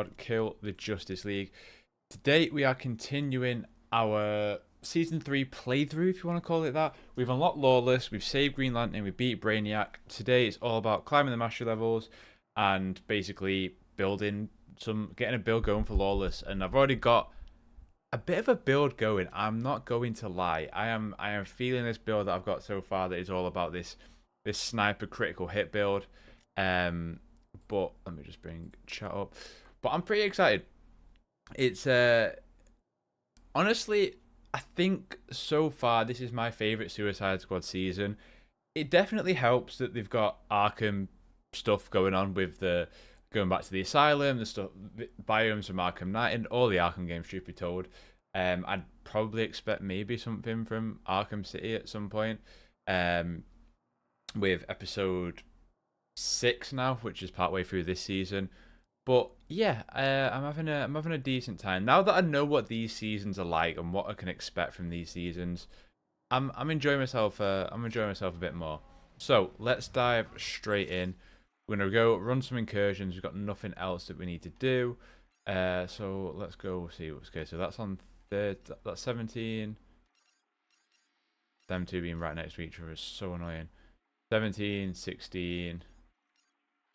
Kill the Justice League. Today we are continuing our Season 3 playthrough, if you want to call it that. We've unlocked Lawless, we've saved Green Lantern, we beat Brainiac. Today it's all about climbing the mastery levels and basically getting a build going for Lawless. And I've already got a bit of a build going. I'm not going to lie. I am feeling this build that I've got so far that is all about this sniper critical hit build. But let me just bring chat up. But I'm pretty excited. It's honestly, I think so far this is my favorite Suicide Squad season. It definitely helps that they've got Arkham stuff going on with the going back to the asylum, the biomes from Arkham Knight, and all the Arkham games, truth be told. I'd probably expect maybe something from Arkham City at some point. With episode 6 now, which is partway through this season. But yeah, I'm having a decent time now that I know what these seasons are like and what I can expect from these seasons. I'm enjoying myself. I'm enjoying myself a bit more. So let's dive straight in. We're gonna go run some incursions. We've got nothing else that we need to do. So let's go see what's okay. So that's on third. That's 17. Them two being right next to each other is so annoying. 17, 16,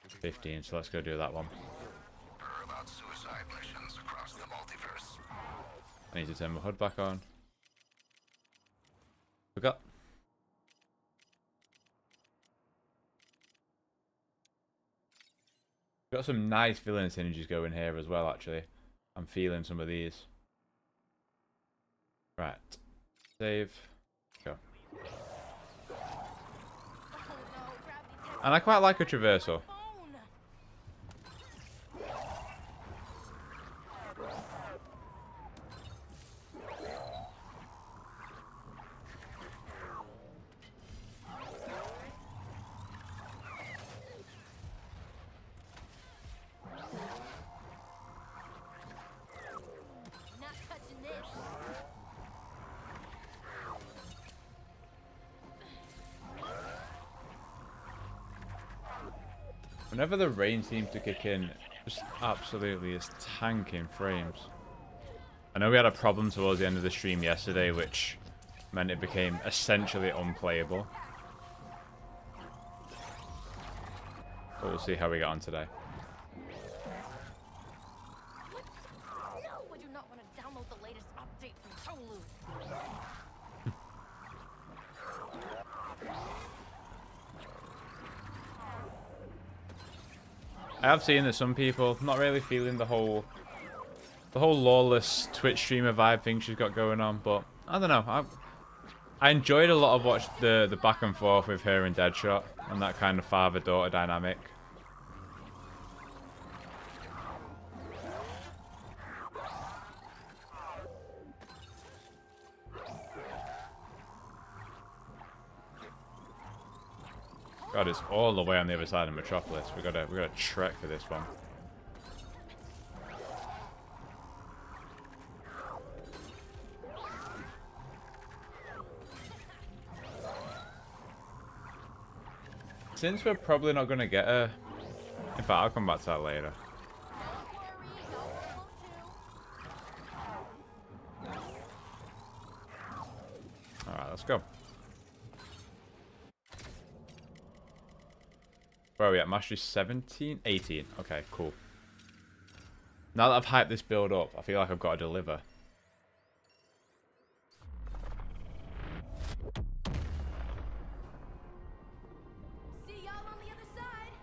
15. So let's go do that one. About suicide missions across the multiverse. I need to turn my HUD back on. Forgot. Got some nice villain synergies going here as well, actually. I'm feeling some of these. Right. Save. Go. And I quite like a traversal. Whenever the rain seems to kick in, just absolutely is tanking frames. I know we had a problem towards the end of the stream yesterday, which meant it became essentially unplayable. But we'll see how we get on today. No, I do not want to download the latest update from Tolu. I have seen that some people not really feeling the whole Lawless Twitch streamer vibe thing she's got going on, but I don't know. I enjoyed a lot of watch the back and forth with her and Deadshot and that kind of father-daughter dynamic. God, it's all the way on the other side of Metropolis. We gotta trek for this one. Since we're probably not gonna get her, in fact, I'll come back to that later. All right, let's go. Where are we at? Mastery 17? 18. Okay, cool. Now that I've hyped this build up, I feel like I've got to deliver. See y'all on the other side.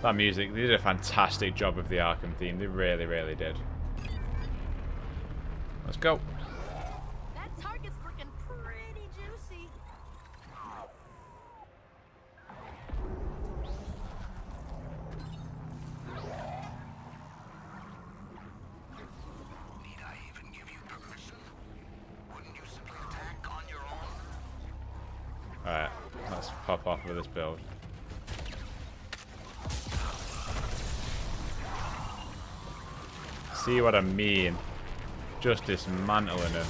That music, they did a fantastic job of the Arkham theme. They really, really did. Let's go. That target's looking pretty juicy. Need I even give you permission? Wouldn't you simply attack on your own? Alright, let's pop off with this build. See what I mean? Just dismantling him.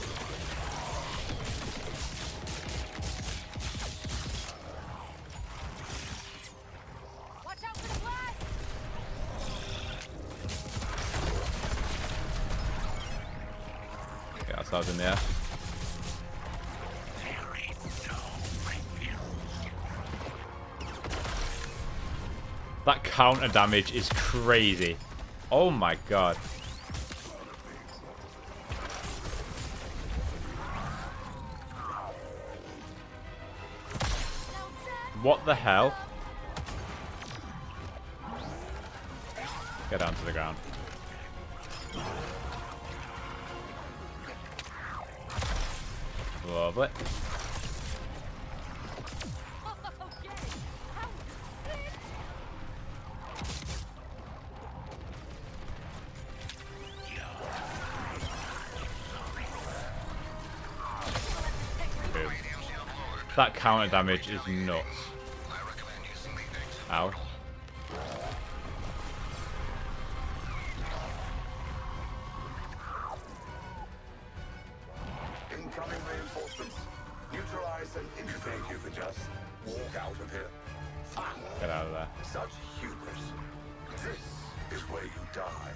Watch out for the blast! Get ourselves in there. That counter damage is crazy. Oh my god. What the hell? Get down to the ground. Lovely. Boom. That counter damage is nuts. Ow. Incoming reinforcements. Neutralize and interfere. You can just walk out of here. Get out of there. Such hubris. This is where you die.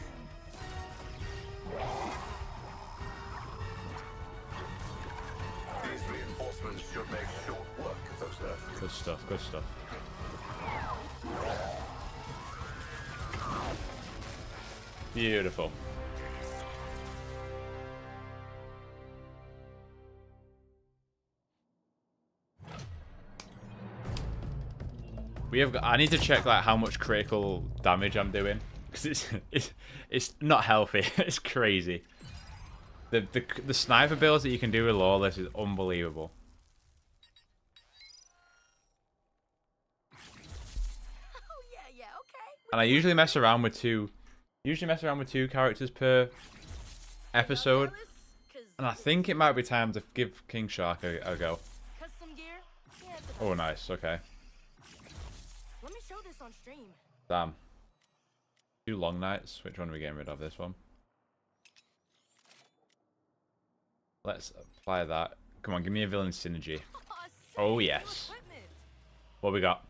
These reinforcements should make short work of those Earth. Good stuff, good stuff. Beautiful. We have got, I need to check like how much critical damage I'm doing because it's not healthy. It's crazy. The sniper builds that you can do with Lawless is unbelievable. Oh yeah, okay. And I usually mess around with two characters per episode. And I think it might be time to give King Shark a go. Custom gear? Yeah, it's Oh, nice. Okay. Let me show this on stream. Damn. 2 long nights. Which one are we getting rid of? This one. Let's apply that. Come on, give me a villain synergy. Oh, yes. What we got?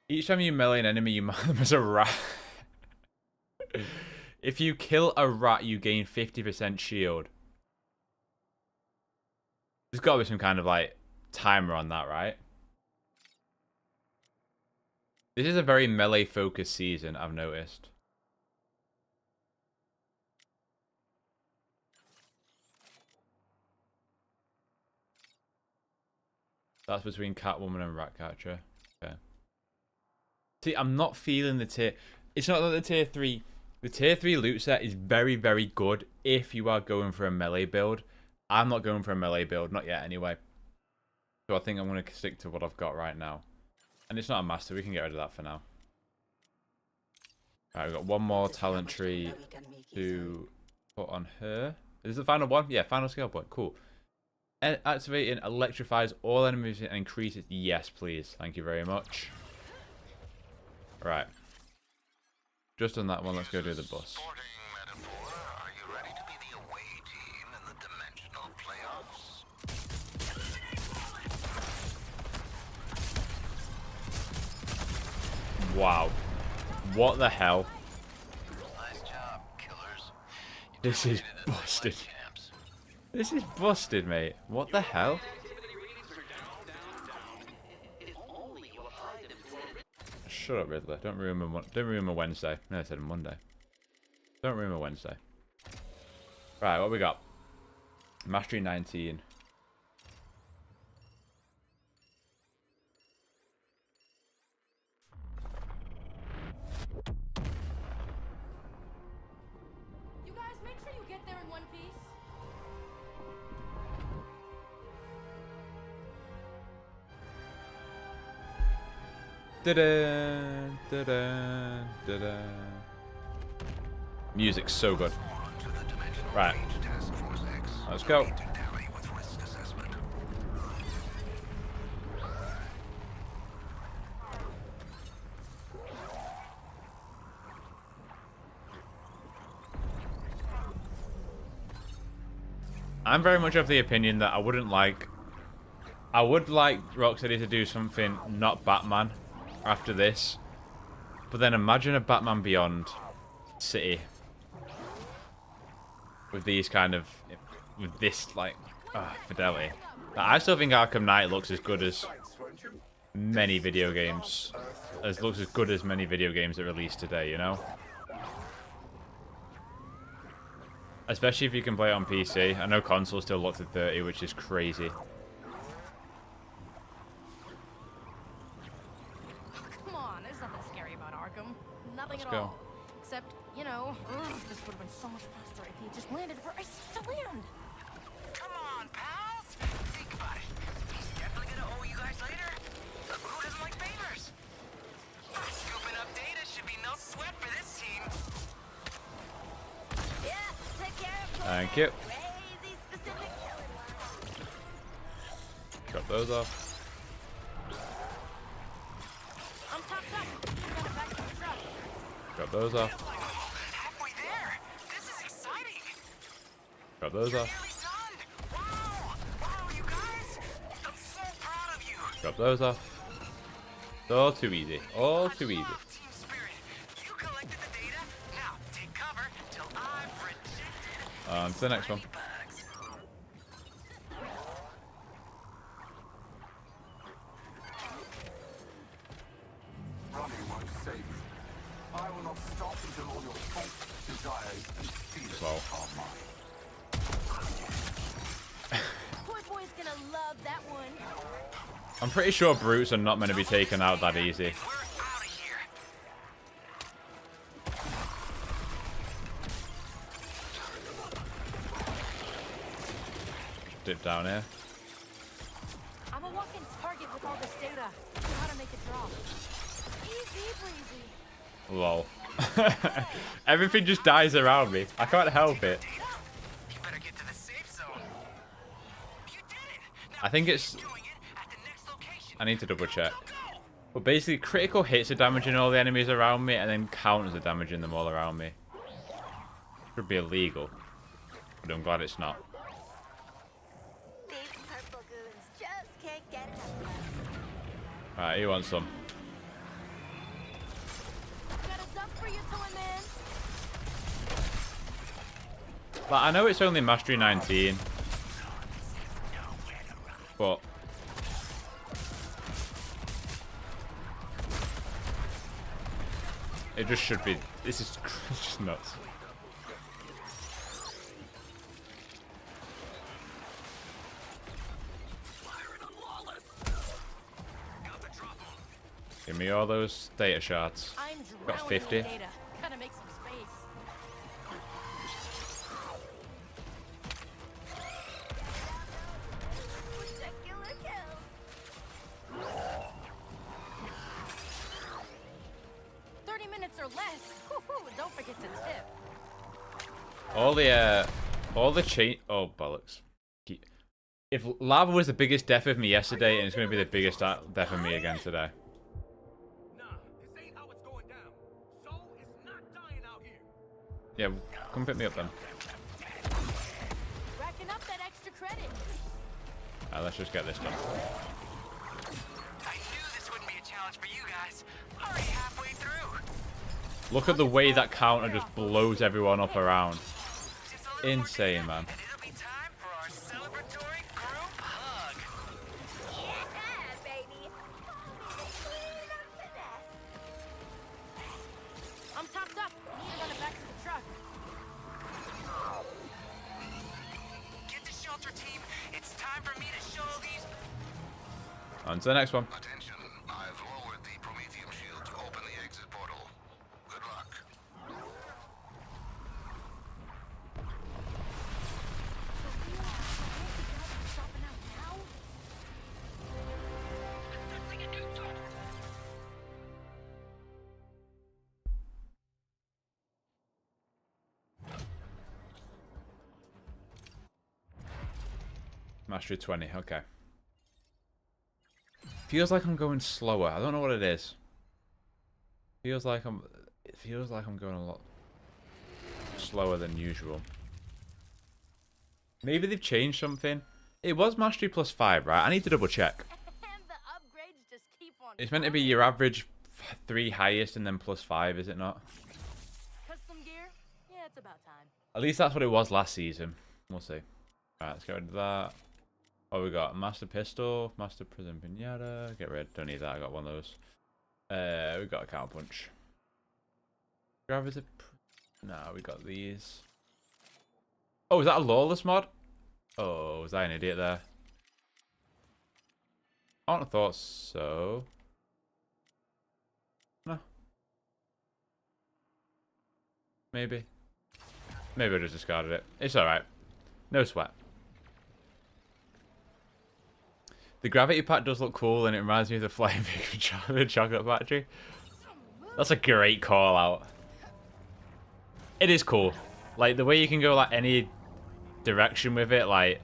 Each time you melee an enemy, you mark them as a rat. If you kill a rat, you gain 50% shield. There's got to be some kind of, like, timer on that, right? This is a very melee-focused season, I've noticed. That's between Catwoman and Ratcatcher. Okay. See, I'm not feeling the tier... It's not that the tier 3... The tier 3 loot set is very, very good if you are going for a melee build. I'm not going for a melee build, not yet anyway. So I think I'm going to stick to what I've got right now. And it's not a master, we can get rid of that for now. Alright, we've got one more talent tree to put on her. Is this the final one? Yeah, final skill point, cool. Activating electrifies all enemies and increases. Yes, please. Thank you very much. Right. Just on that one, let's go do the bus. Sporting metaphor, are you ready to be the away team in the dimensional playoffs? Wow. What the hell? Nice job, killers. This is busted. This is busted, mate. What the hell? Shut up, Riddler. Don't ruin my Wednesday. No, I said Monday. Don't ruin my Wednesday. Right, what we got? Mastery 19. You guys, make sure you get there in one piece. Da-da, da-da, da-da. Music's so good. Right. Let's go. I'm very much of the opinion that I would like Rocksteady to do something not Batman after this. But then imagine a Batman Beyond city with these kind of, with this like fidelity. I still think Arkham Knight looks as good as many video games, looks as good as many video games that released today, you know? Especially if you can play it on PC. I know console still looks at 30, which is crazy. Come on, there's nothing scary about Arkham. Nothing Let's at go. all. Except, you know, this would have been so much faster if he had just landed where I said to land. Come on, pals. Think about it. He's definitely gonna owe you guys later. Who doesn't like favors? Scooping up data should be no sweat for this team. Yeah, take care of Thank you. crazy specific killing line. Drop those off. I'm topped up. I'm going back to the truck. Drop those off. Halfway there. This is exciting. Drop those off. Nearly done. Wow. Wow, you guys. I'm so proud of you. Drop those off. It's all too easy. All too easy. Love team spirit. You collected the data. Now take cover till I've rejected On to the next one. bugs. Running won't save you. I will not stop until all your faults, desires, and fears Wow. are mine. Boy Boy's gonna love that one. I'm pretty sure brutes are not meant to be taken out that easy. We're out of here. Dip down here. I'm a walking target with all this data. Know how to make it drop. Easy breezy. Lol. Everything just dies around me. I can't help it. You better get to the safe zone. You did it. Now I think it's... doing it at the next location. I need to double check. Go, go. But basically, critical hits are damaging all the enemies around me, and then counters are damaging them all around me. Should be illegal. But I'm glad it's not. These purple goons just can't get enough. Alright, you want some? Got a duck for you, toy man. But I know it's only Mastery 19. But... it just should be... this is just nuts. Give me all those data shards. I'm Got drowning 50. in data. Gotta make some space. Spectacular kill. 30 minutes or less. Woo-hoo, don't forget to tip. All the chain... oh, bollocks. If lava was the biggest death of me yesterday, and it's going to be the biggest death of me again today. Nah, this ain't how it's going down. So it's not dying out here. Yeah, come pick me up then. Racking up that extra credit. Alright, let's just get this done. I knew this wouldn't be a challenge for you guys. Already halfway through. Look at the way that counter just blows everyone up around. Just a little more Insane, data, man. And it'll be time for our celebratory group hug. Yeah, baby. I'm topped up. Need to run it back to the truck. Get to shelter, team. It's time for me to show these. On to the next one. Attention, I've lowered the Prometheum shield to open the exit portal. Good luck. Stopping out now? Mastery 20, okay. Feels like I'm going slower. I don't know what it is. Feels like I'm... it feels like I'm going a lot slower than usual. Maybe they've changed something. It was mastery +5, right? I need to double check. And the upgrades just keep on It's meant to be your average 3 highest and then +5, is it not? custom gear. Yeah, it's about time. At least that's what it was last season. We'll see. Alright, let's get rid of that. Oh, we got Master Pistol, Master Prison Pinata. Get rid. Don't need that. I got one of those. We got a Counter Punch. Gravity. No, we got these. Oh, is that a Lawless mod? Oh, was I an idiot there? I wouldn't have thought so. No. Maybe. Maybe I just discarded it. It's alright. No sweat. The gravity pack does look cool and it reminds me of the Flying Pig Chocolate Factory. That's a great call out. It is cool. Like the way you can go like any direction with it, like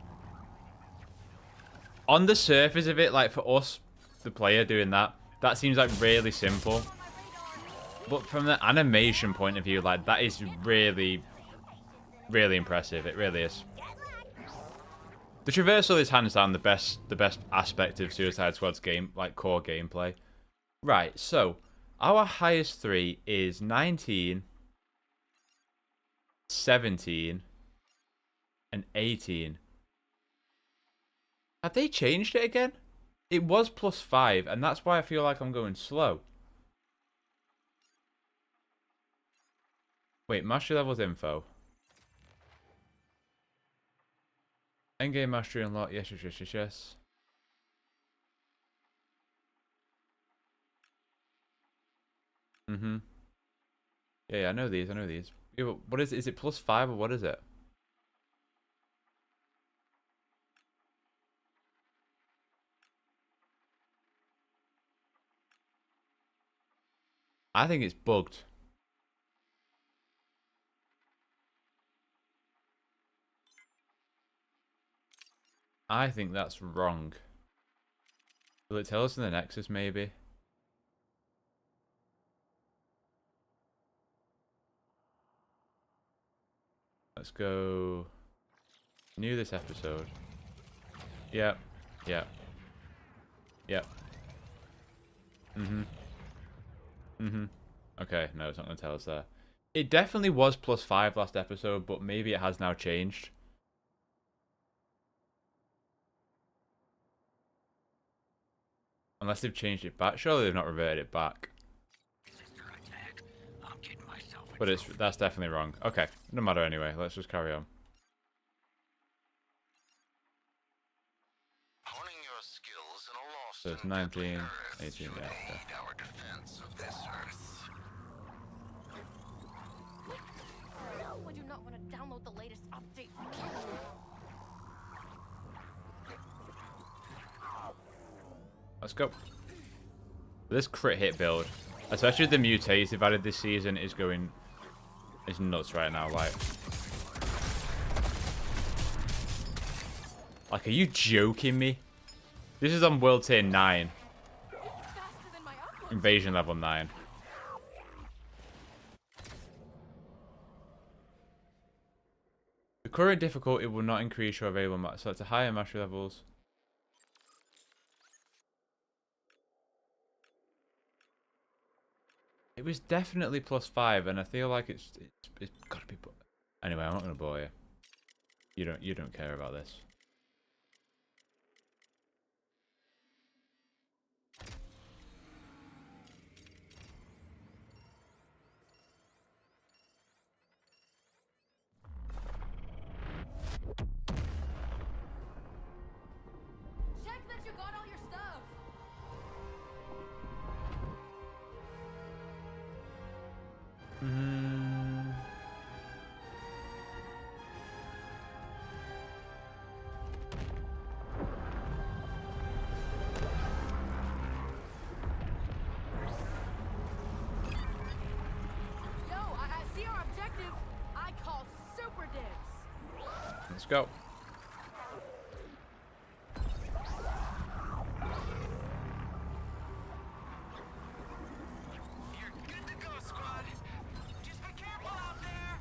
on the surface of it, like for us, the player doing that, that seems like really simple. But from the animation point of view, like that is really, really impressive. It really is. The traversal is hands down the best aspect of Suicide Squad's game, like core gameplay. Right, so our highest 3 is 19, 17, and 18. Have they changed it again? It was +5, and that's why I feel like I'm going slow. Wait, mastery levels info. Endgame mastery unlocked. Yes, yes, yes, yes, yes. Yeah, I know these. I know these. Yeah, but what is it? Is it +5 or what is it? I think it's bugged. I think that's wrong. Will it tell us in the Nexus, maybe? Let's go... New this episode. Yep. Yep. Yep. Okay, no, it's not going to tell us there. It definitely was +5 last episode, but maybe it has now changed. Unless they've changed it back. Surely they've not reverted it back. But that's definitely wrong. Okay, no matter anyway. Let's just carry on. Honing your skills in a lost So it's and 19, deadly Earth 18, should yeah. aid our defense of this Earth. No, I do not want to download the latest update. Let's go. This crit hit build, especially the mutates they've added this season, is nuts right now. Like, are you joking me? This is on World Tier 9. Faster than my upload. Invasion level 9. The current difficulty will not increase your available match. So it's a higher mastery levels. It was definitely +5, and I feel like it's got to be. Anyway, I'm not going to bore you. You don't care about this. Check that you got all your stuff. Yo, I see our objective. I call super dibs. Let's go. You're good to go, squad. Just be careful out there.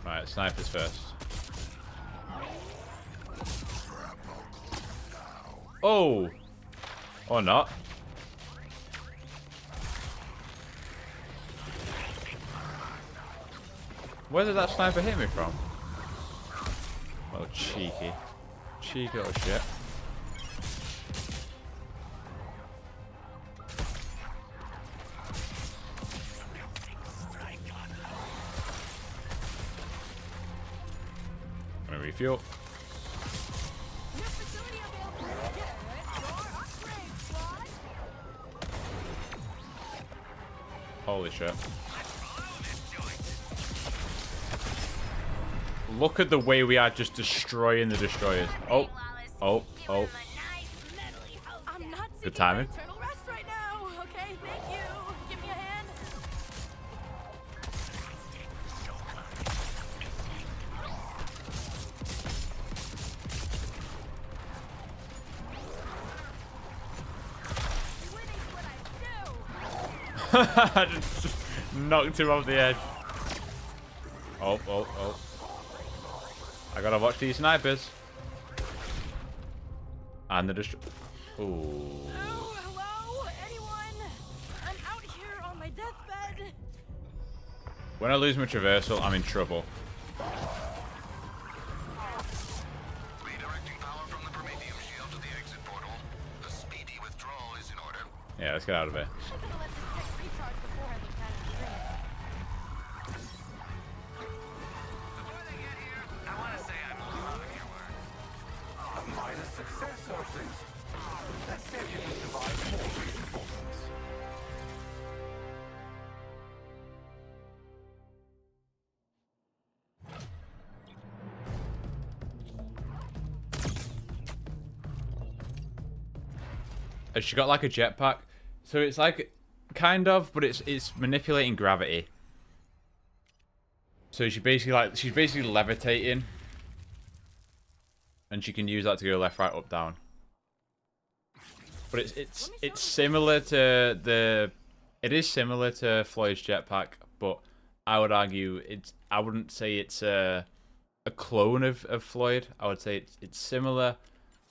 Right, snipers first. Oh! Or not. Where did that sniper hit me from? Oh, cheeky. Cheeky little shit. Gonna refuel. New facility available. Get your upgrade, squad. Holy shit. Look at the way we are just destroying the destroyers. Oh, oh, oh. I'm not Good seeking timing. eternal rest right now. Okay, thank you. Give me a hand. Winning's what I do. I just knocked him off the edge. Oh, oh, oh. I gotta watch these snipers. And the destroy. Ooh. Oh, hello? Anyone? I'm out here on my deathbed. When I lose my traversal, I'm in trouble. Redirecting power from the Prometheum shield to the exit portal. A speedy withdrawal is in order. Yeah, let's get out of here. I should have let this tech recharge before I looked at the screen. Before they get here, I want to say I'm loving your work. A minor success, I think. Let's see if you can survive more reinforcements. Has she got like a jetpack? So it's like kind of, but it's manipulating gravity. So she's basically levitating. And she can use that to go left, right, up, down. But it's similar to it is similar to Floyd's jetpack, but I would argue I wouldn't say it's a clone of Floyd. I would say it's similar,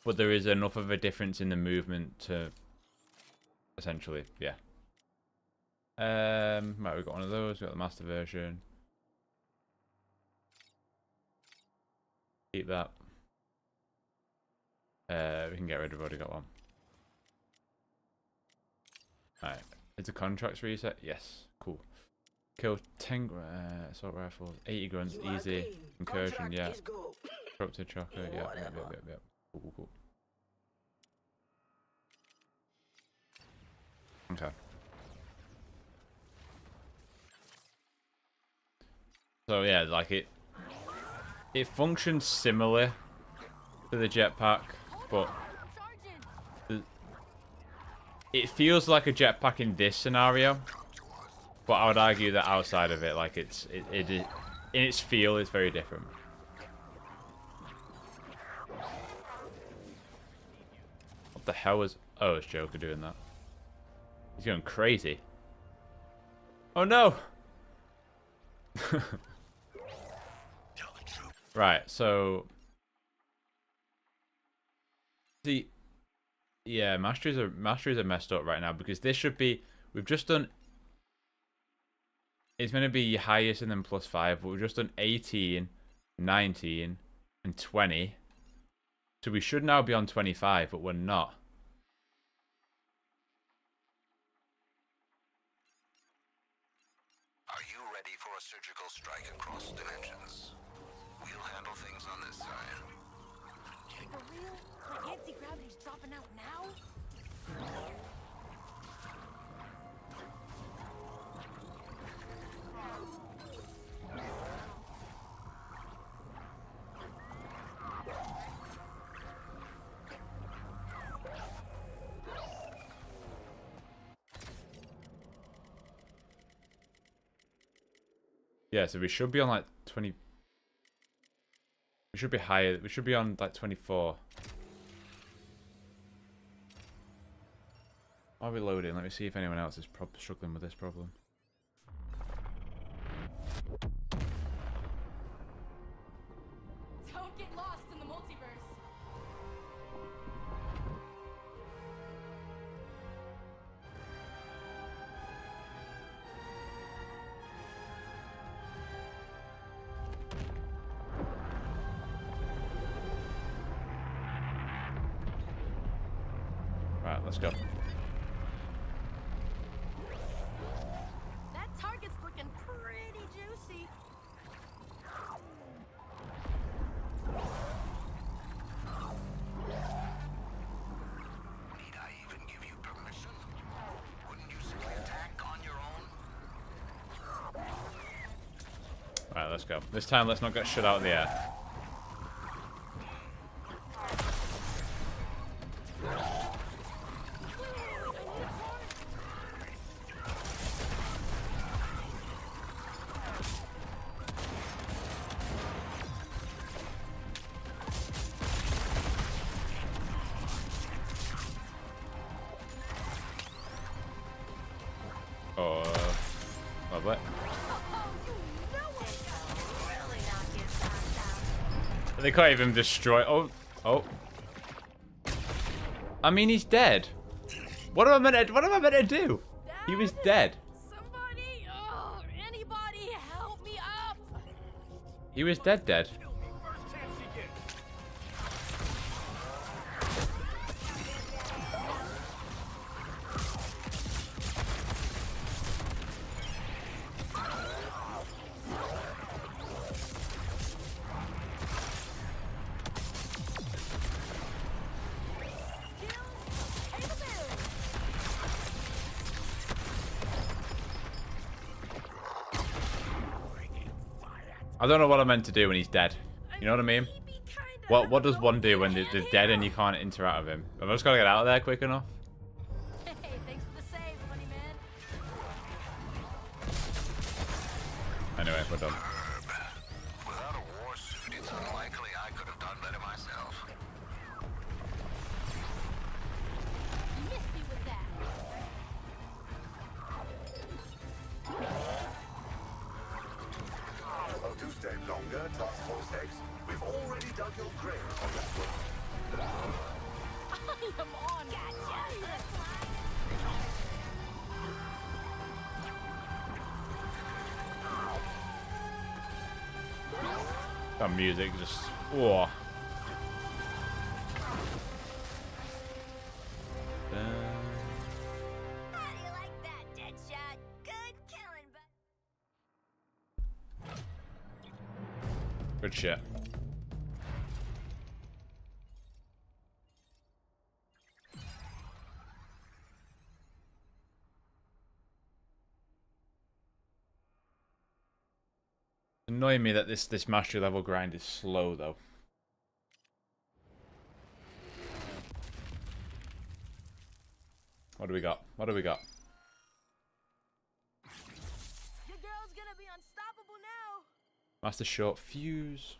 but there is enough of a difference in the movement to essentially, yeah. Right, we've got one of those, we've got the master version. Keep that. We can get rid of, we've already got one. Alright, is the contracts reset? Yes, cool. Kill 10 assault rifles, 80 grunts, easy. Incursion, yeah. Corrupted chocker, yeah. Cool, cool. Okay. So yeah, like it functions similar to the jetpack, but it feels like a jetpack in this scenario. But I would argue that outside of it, like it in its feel, it's very different. What the hell was? Oh, it's Joker doing that. He's going crazy. Oh no! Right, so see, yeah, masteries are messed up right now because this should be. We've just done. It's going to be highest and then +5, but we've just done 18, 19, and 20. So we should now be on 25, but we're not. Are you ready for a surgical strike across dimensions? We'll handle things on this side. For real? My anti-gravity's dropping out now? Yeah, so we should be on like 20. We should be higher. We should be on like 24. While we loading, let me see if anyone else is struggling with this problem. Don't get lost in the multiverse. let's go. That target's looking pretty juicy. Need I even give you permission? Wouldn't you simply attack on your own? Alright, let's go. This time, let's not get shut out of the air. Oh, lovely. They can't even destroy. Oh. I mean, he's dead. What am I meant to do? He was dead. Somebody, anybody, help me up! He was dead. First chance you get. I don't know what I meant to do when he's dead. You know what I mean? What does one do when they're dead and you can't interact with him? Have I just got to get out of there quick enough? Hey, thanks for the save, funny man. Anyway, we're done. Without a war suit, it's unlikely I could have done better myself. You missed me with that. Oh, do stay longer, Task Force X. We've already dug your grave on that one. I am on. That music just. Whoa. How do you like that, Deadshot? Good killing, but Good shit. Annoying me that this mastery level grind is slow though. What do we got? What do we got? your girl's gonna be unstoppable now. Master short fuse.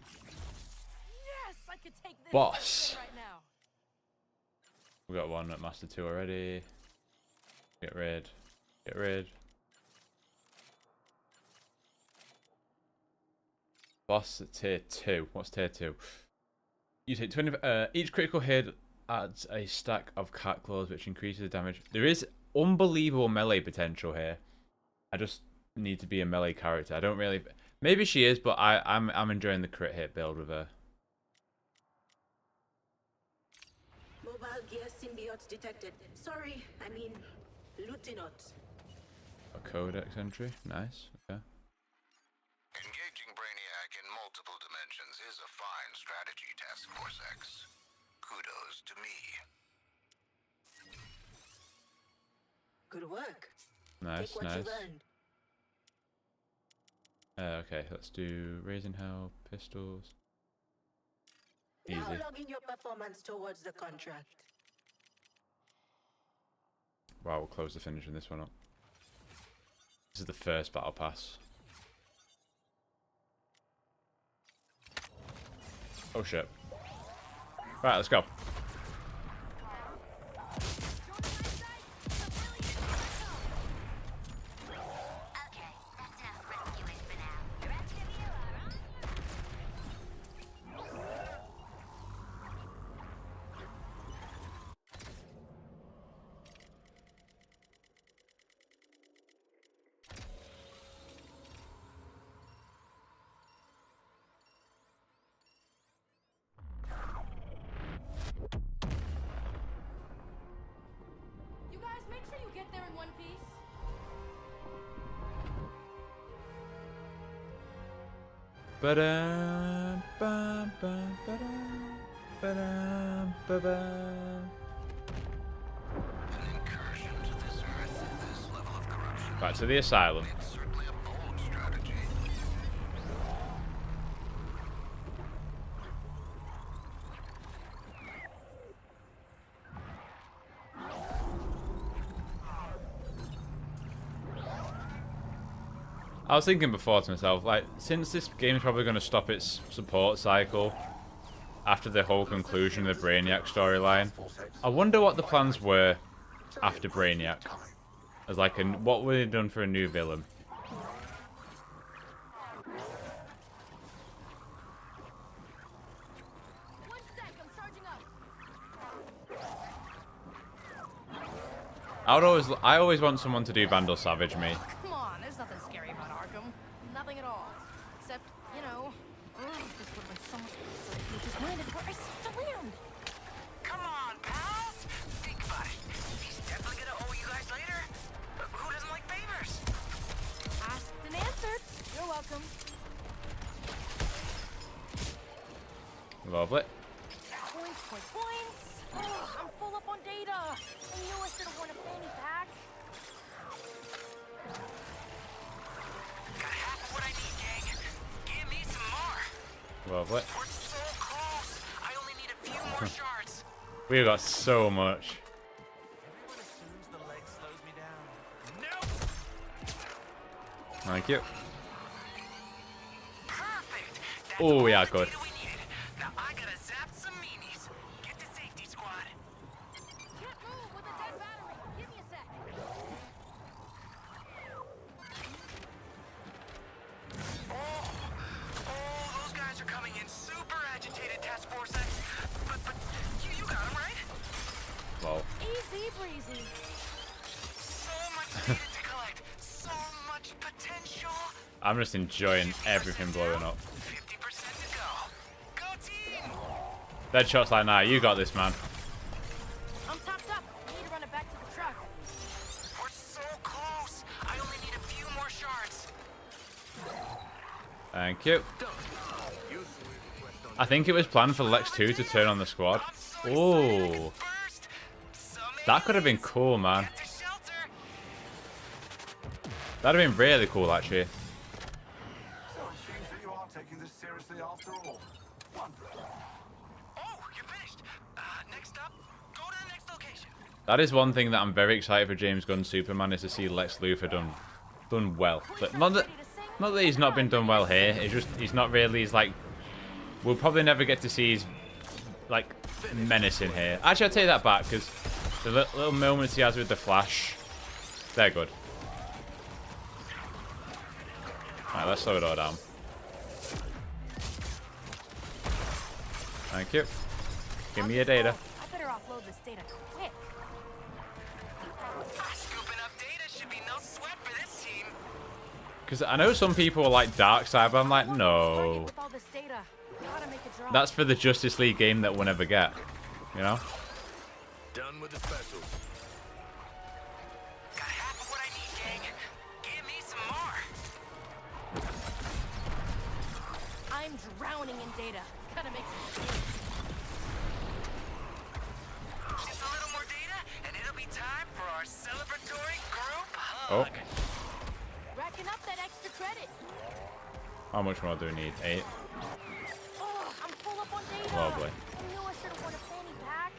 Yes, I could take this Boss. right now. We got one at Master 2 already. Get rid. Get rid. Boss at tier 2. What's tier 2? You take 20. Each critical hit adds a stack of cat claws, which increases the damage. There is unbelievable melee potential here. I just need to be a melee character. I don't really. Maybe she is, but I'm enjoying the crit hit build with her. Mobile gear symbiotes detected. Sorry, I mean, Lieutenant. A codex entry. Nice. Okay. Engaging Brainiac in multiple dimensions is a fine strategy, Task Force X. Kudos to me. Good work. Nice. Take what Nice. you learned. Okay, let's do raising hell, pistols. Easy. Now log in your performance towards the contract. Wow, we'll close the finishing this one up. This is the first battle pass. Oh shit. Right, let's go. Okay, that's enough rescuing for now. The rest of you are on. Ba-dum, bum, bum, ba-dum, ba-dum, ba-bum. An incursion to this earth at this level of corruption. Back to the asylum. It's certainly a bold strategy. I was thinking before to myself, like, since this game is probably going to stop its support cycle after the whole conclusion of the Brainiac storyline, I wonder what the plans were after Brainiac. As like, what were they done for a new villain? One sec, I'm charging up. I always want someone to do Vandal Savage me. Come on, there's nothing scary about Arkham. Nothing at all. Except, you know, this would have been so much nicer if you just landed where I set to land. Come on, pals. Think about it. He's definitely gonna owe you guys later. Who doesn't like favors? Asked and answered. You're welcome. Lovely. Points, points, points. I'm full up on data. I knew I should have worn a fanny pack. Got half of what I need, gang. Give me some more. Lovely. We're so close. I only need a few more shards. We got so much. Everyone assumes the leg slows me down. Nope. Thank you. Perfect. That's Oh, all yeah, the good. data we needed. Now I gotta zap some meanies. Get to safety, squad. Can't move with a dead battery. Give me a sec. Oh, those guys are coming in super agitated, Task Force X. But you got them, right? Well, Easy breezy. So much data to collect. So much potential. I'm just enjoying everything blowing up. 50% to go. Go team! Deadshot's like, nah, you got this, man. I'm topped up. I need to run it back to the truck. We're so close. I only need a few more shards. Thank you. I think it was planned for Lex 2 to turn on the squad. I'm so excited I Oh, can burst. Some that could have been idiots. cool, man. Get to shelter. That'd have been really cool, actually. So it seems that you are taking this seriously after all. Wonderful. Oh, you're finished. Next up, go to the next location. That is one thing that I'm very excited for James Gunn's Superman is to see Lex Luthor done well. But not that he's not been done well here. It's just he's not really. He's like, we'll probably never get to see his like menace in here. Actually, I'll take that back because the little moments he has with the Flash, they're good. Alright, let's slow it all down. Thank you. Give me your data. I better offload this data quick. Scooping up data should be no sweat for this team. Because I know some people are like Darkseid, but I'm like, no. With all this data, gotta make a drop. That's for the Justice League game that we'll never get. You know? Done with the specials. Got half of what I need, gang. Give me some more. I'm drowning in data. Gotta make some space. Just a little more data, and it'll be time for our celebratory group Oh, hug. Racking up that extra credit. how much more do we need? 8? Oh, I'm full up on data. Lovely. I knew I should have worn a fanny pack.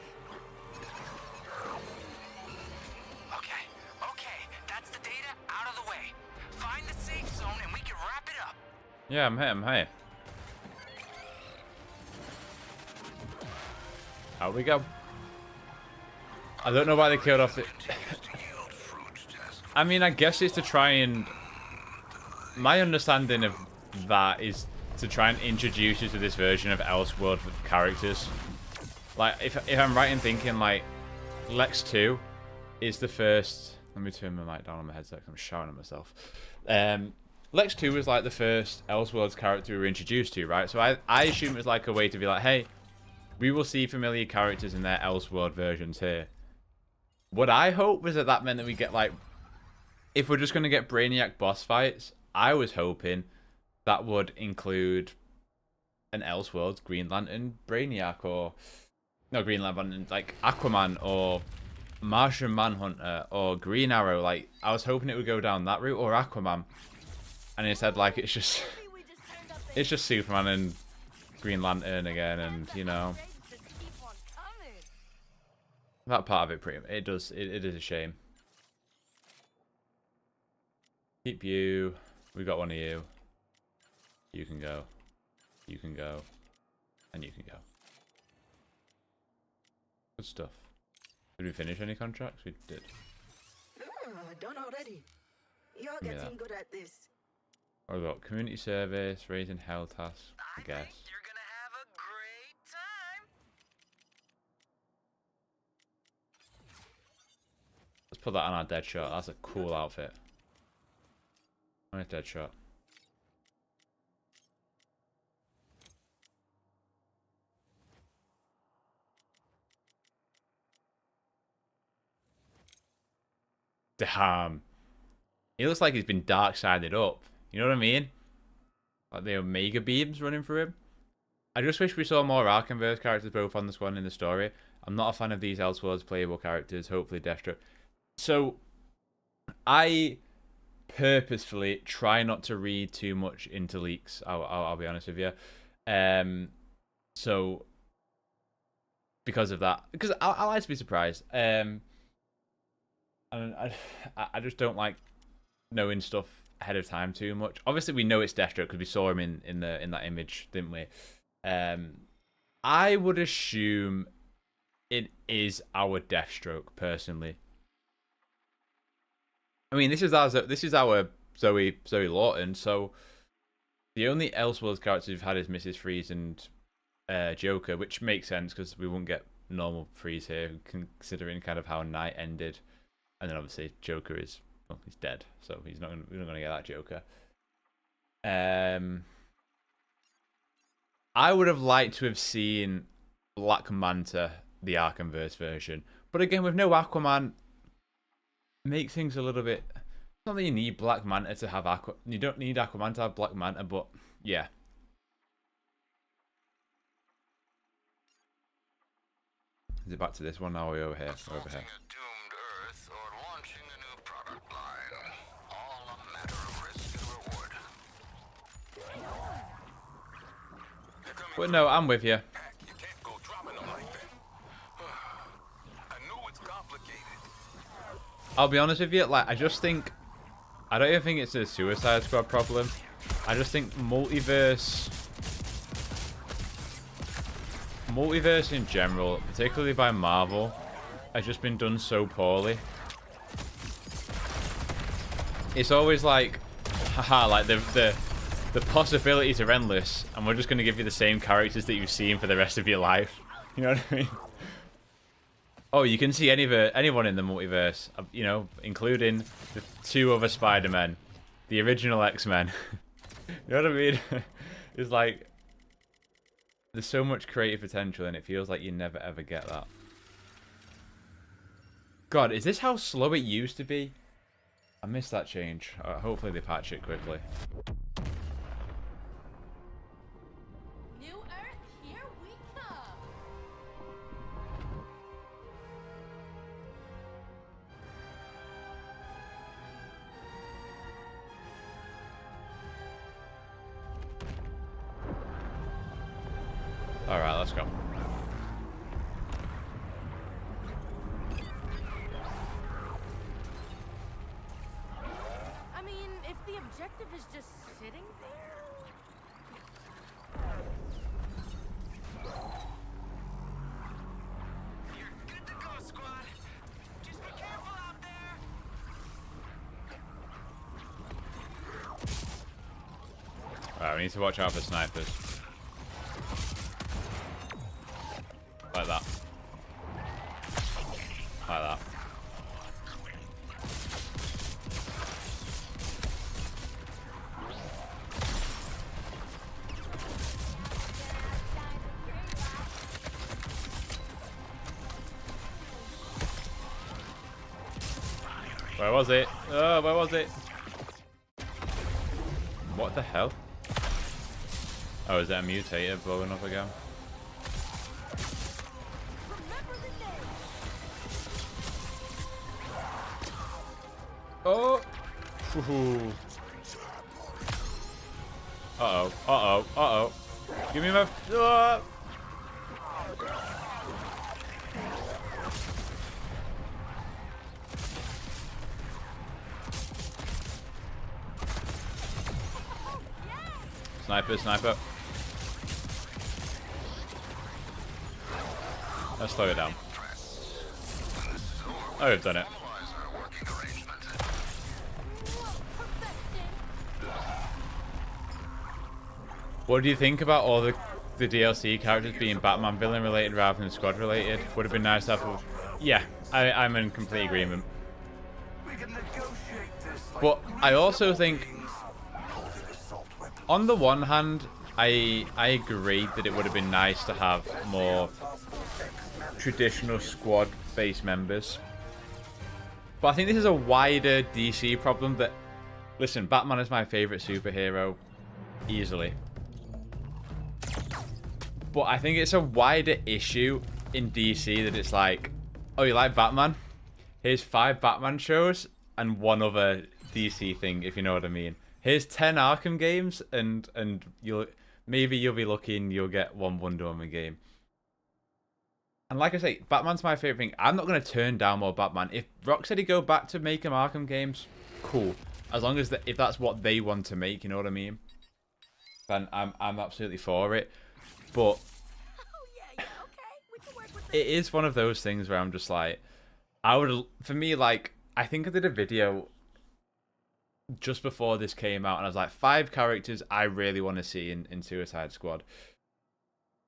Okay, that's the data out of the way. Find the safe zone and we can wrap it up. Yeah, I'm here. Out we go. I don't know why they killed off the... I mean, I guess it's to try and... My understanding of that is to try and introduce you to this version of Elseworld characters. Like, if I'm right in thinking, like, Lex 2 is the first... Let me turn my mic down on my headset 'cause I'm shouting at myself. Lex 2 was like the first Elseworlds character we were introduced to, right? So I assume it was like a way to be like, hey, we will see familiar characters in their Elseworld versions here. What I hope was that meant that we get like... If we're just going to get Brainiac boss fights, I was hoping that would include an Elseworlds Green Lantern Brainiac, or no, Green Lantern, like Aquaman or Martian Manhunter or Green Arrow. Like, I was hoping it would go down that route, or Aquaman, and instead, like, it's just Superman and Green Lantern again, and you know, that part of it it is a shame. Keep you. We got one of you. You can go. You can go. And you can go. Good stuff. Did we finish any contracts? We did. Done already. You're Yeah. getting good at this. What have we got? Community service, raising hell tasks, I guess. think you're gonna have a great time. Let's put that on our Deadshot. That's a cool outfit. Nice Deadshot. Damn. He looks like he's been dark-sided up. You know what I mean? Like the Omega beams running through him. I just wish we saw more Arkhamverse characters both on the squad in the story. I'm not a fan of these Elseworlds playable characters. Hopefully Deathstroke. So, I purposefully try not to read too much into leaks. I'll be honest with you. So, because of that. Because I like to be surprised. And I just don't like knowing stuff ahead of time too much. Obviously, we know it's Deathstroke because we saw him in that image, didn't we? I would assume it is our Deathstroke personally. I mean, this is our Zoe Lawton. So the only Elseworlds characters we've had is Mrs. Freeze and Joker, which makes sense because we won't get normal Freeze here, considering kind of how Night ended. And then obviously Joker is, well, he's dead, so we're not gonna get that Joker. I would have liked to have seen Black Manta, the Arkhamverse version, but again, with no Aquaman, makes things a little bit. It's not that you need Black Manta to have You don't need Aquaman to have Black Manta, but yeah. Is it back to this one now? Or are we over here? We're over here. But no, I'm with you. You can't go dropping them like that. I know it's complicated. I'll be honest with you, like, I don't even think it's a Suicide Squad problem. I just think multiverse in general, particularly by Marvel, has just been done so poorly. It's always like, haha, like the possibilities are endless, and we're just going to give you the same characters that you've seen for the rest of your life. You know what I mean? Oh, you can see anyone in the multiverse, you know, including the 2 other Spider-Men, the original X-Men. You know what I mean? It's like, there's so much creative potential, and it feels like you never ever get that. God, is this how slow it used to be? I missed that change. Hopefully they patch it quickly. New Earth, here we come. Alright, let's go. I mean, if the objective is just sitting there. You're good to go, squad. Just be careful out there. Alright, we need to watch out for snipers. Like that. Like that. Where was it? Oh, where was it? What the hell? Oh, is that a mutator blowing up again? Oh! Woohoo. Uh-oh, uh-oh, uh-oh. Give me my... Sniper, sniper. Let's slow it down. Oh, we've done it. What do you think about all the DLC characters being Batman villain related rather than squad related? Would have been nice to have a... Yeah, I'm in complete agreement. But I also think, on the one hand, I agree that it would have been nice to have more traditional squad-based members. But I think this is a wider DC problem that... Listen, Batman is my favourite superhero. Easily. But I think it's a wider issue in DC that it's like, oh, you like Batman? Here's 5 Batman shows and 1 other DC thing, if you know what I mean. Here's 10 Arkham games, and you'll be lucky and you'll get 1 Wonder Woman game. And like I say, Batman's my favorite thing. I'm not going to turn down more Batman. If Rocksteady go back to making Arkham games, cool. As long as if that's what they want to make, you know what I mean? Then I'm absolutely for it. But it is one of those things where I'm just like, for me, like, I think I did a video just before this came out, and I was like, 5 characters I really want to see in Suicide Squad.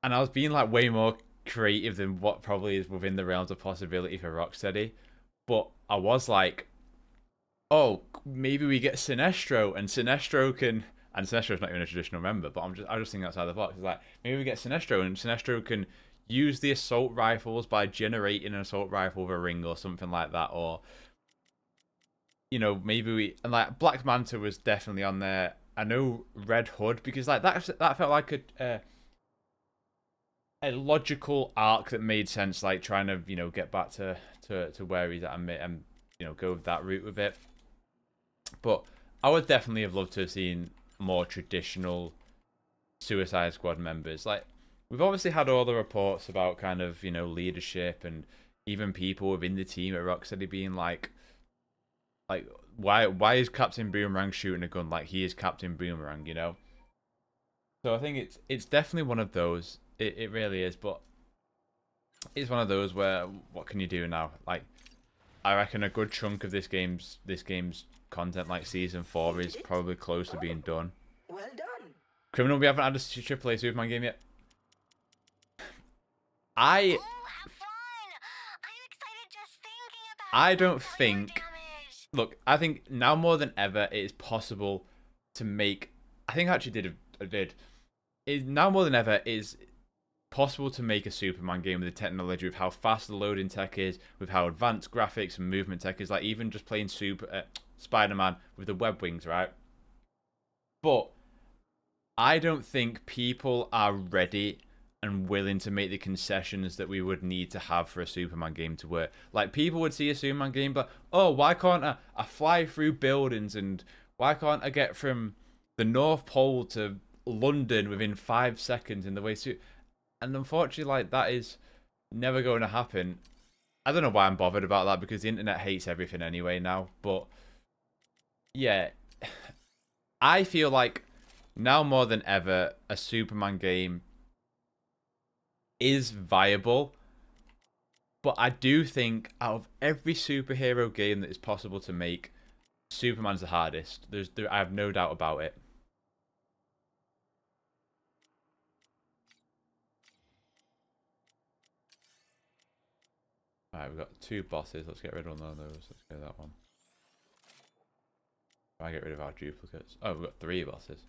And I was being like way more creative than what probably is within the realms of possibility for Rocksteady. But I was like, oh, maybe we get Sinestro, and Sinestro can... And Sinestro's not even a traditional member, but I just thinking outside the box. It's like, maybe we get Sinestro, and Sinestro can use the assault rifles by generating an assault rifle with a ring or something like that. Or, you know, maybe we... And, like, Black Manta was definitely on there. I know Red Hood, because, like, that felt like a logical arc that made sense, like, trying to, you know, get back to where he's at and, you know, go that route with it. But I would definitely have loved to have seen more traditional Suicide Squad members. Like, we've obviously had all the reports about kind of, you know, leadership and even people within the team at Rocksteady being like why is Captain Boomerang shooting a gun like he is Captain Boomerang, you know? So I think it's definitely one of those. It really is, but it's one of those where what can you do now? Like, I reckon a good chunk of this game's content, like Season 4, is probably close to being done. Well done. Criminal, we haven't had a AAA Superman game yet. I don't think... Look, I think now more than ever it is possible to make... I think I actually did. Now more than ever it is possible to make a Superman game with the technology, with how fast the loading tech is, with how advanced graphics and movement tech is. Like, even just playing Spider-Man with the web wings, right? But I don't think people are ready and willing to make the concessions that we would need to have for a Superman game to work. Like, people would see a Superman game, but, oh, why can't I fly through buildings, and why can't I get from the North Pole to London within 5 seconds in the way to... And unfortunately, like, that is never going to happen. I don't know why I'm bothered about that, because the internet hates everything anyway now. But yeah, I feel like now more than ever, a Superman game is viable. But I do think out of every superhero game that is possible to make, Superman's the hardest. I have no doubt about it. Alright, we've got 2 bosses. Let's get rid of one of those. Let's go that one. I get rid of our duplicates. Oh, we've got 3 bosses.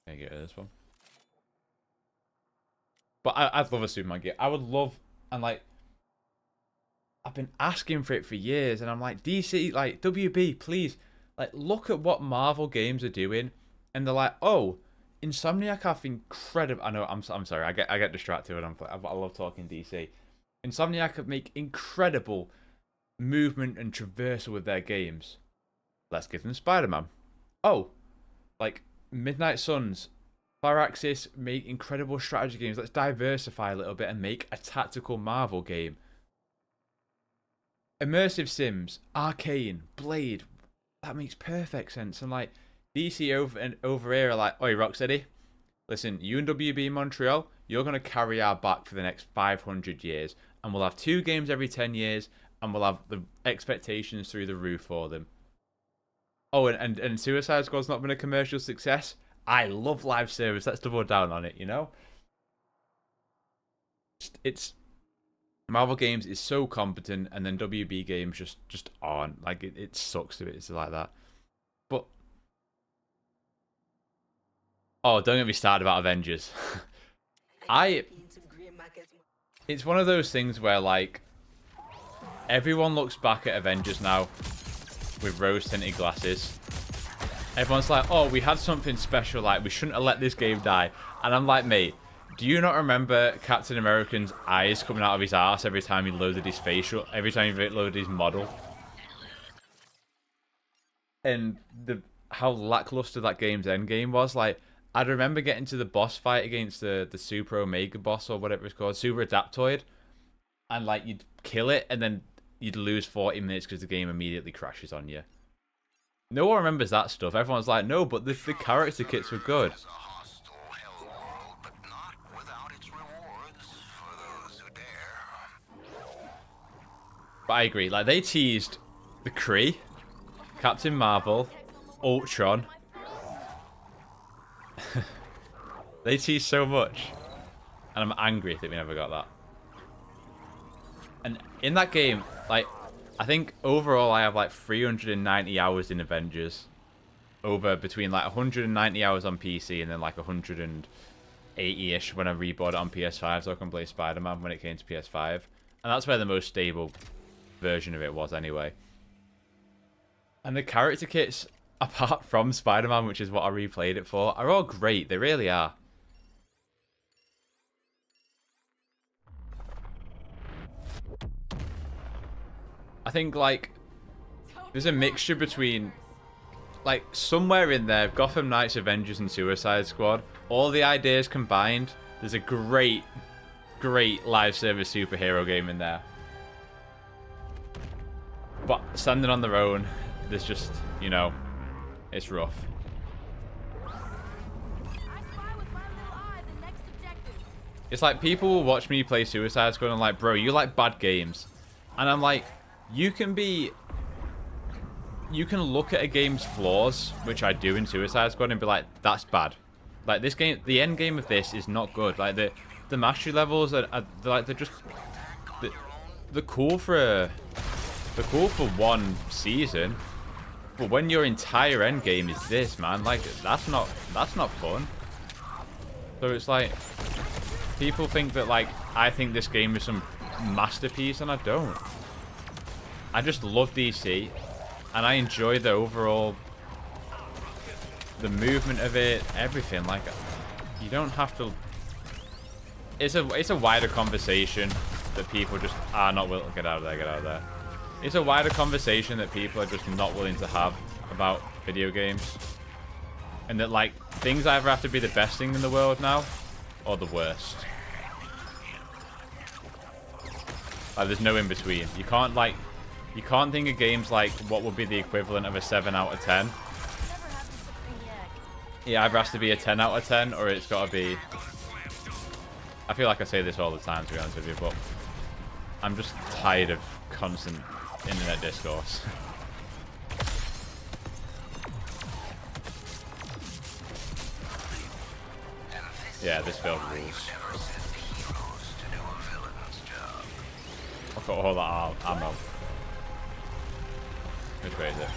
Can I get rid of this one? But I'd love a Superman game. I would love... And, like... I've been asking for it for years. And I'm like, DC, like, WB, please. Like, look at what Marvel games are doing. And they're like, oh, Insomniac have incredible. I know. I'm sorry. I get distracted when I love talking DC. Insomniac make incredible movement and traversal with their games. Let's give them Spider-Man. Oh, like Midnight Suns, Firaxis make incredible strategy games. Let's diversify a little bit and make a tactical Marvel game. Immersive Sims, Arcane, Blade. That makes perfect sense. And like DC over here are like, oi, Rocksteady, listen, you and WB Montreal, you're going to carry our back for the next 500 years. And we'll have 2 games every 10 years. And we'll have the expectations through the roof for them. Oh, and Suicide Squad's not been a commercial success. I love live service. Let's double down on it, you know? It's Marvel Games is so competent, and then WB Games just aren't. Like, it sucks to it. It's like that. But... oh, don't get me started about Avengers. It's one of those things where, like, everyone looks back at Avengers now with rose-tinted glasses. Everyone's like, oh, we had something special, like, we shouldn't have let this game die. And I'm like, mate, do you not remember Captain America's eyes coming out of his ass every time he loaded his facial, every time he loaded his model? And how lackluster that game's endgame was. Like, I remember getting to the boss fight against the Super Omega boss, or whatever it's called, Super Adaptoid, and like you'd kill it, and then you'd lose 40 minutes because the game immediately crashes on you. No one remembers that stuff. Everyone's like, no, but the character kits were good. But I agree. Like, they teased the Kree, Captain Marvel, Ultron. They teased so much, and I'm angry that we never got that. And in that game, like, I think overall I have like 390 hours in Avengers, over between like 190 hours on PC and then like 180-ish when I rebought it on PS5 so I can play Spider-Man when it came to PS5. And that's where the most stable version of it was anyway. And the character kits, apart from Spider-Man, which is what I replayed it for, are all great. They really are. I think, like, there's a mixture between, like, somewhere in there, Gotham Knights, Avengers, and Suicide Squad, all the ideas combined, there's a great live service superhero game in there. But standing on their own, there's just, you know, it's rough. It's like people will watch me play Suicide Squad and like, bro, you like bad games. And I'm like, you can look at a game's flaws, which I do in Suicide Squad, and be like, that's bad. Like, this game, the end game of this is not good. Like, the mastery levels are like, they're just, they're cool for one season. But when your entire end game is this, man, like, that's not fun. So it's like, people think that, like, I think this game is some masterpiece, and I don't. I just love DC, and I enjoy the overall, the movement of it, everything. Like, you don't have to. It's a wider conversation that people just are not willing to get out of there. Get out of there. It's a wider conversation that people are just not willing to have about video games, and that, like, things either have to be the best thing in the world now, or the worst. Like, there's no in between. You can't, like. You can't think of games like what would be the equivalent of a 7 out of 10. It either has to be a 10 out of 10 or it's got to be... I feel like I say this all the time, to be honest with you, but I'm just tired of constant internet discourse. Yeah, this build rules. I've got all that ammo. Which way is it?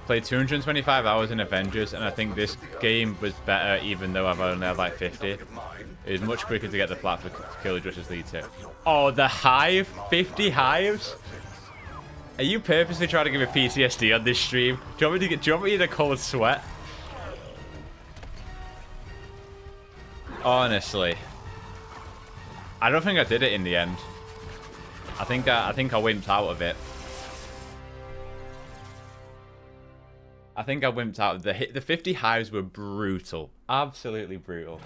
Played 225 hours in Avengers, and I think this game was better even though I've only had like 50. It was much quicker to get the plat for Kill Justice League 2. Oh, the Hive? 50 Hives? Are you purposely trying to give me PTSD on this stream? Do you want me to get cold sweat? Honestly, I don't think I did it in the end. I think I wimped out of it. I think I wimped out. The 50 hives were brutal. Absolutely brutal.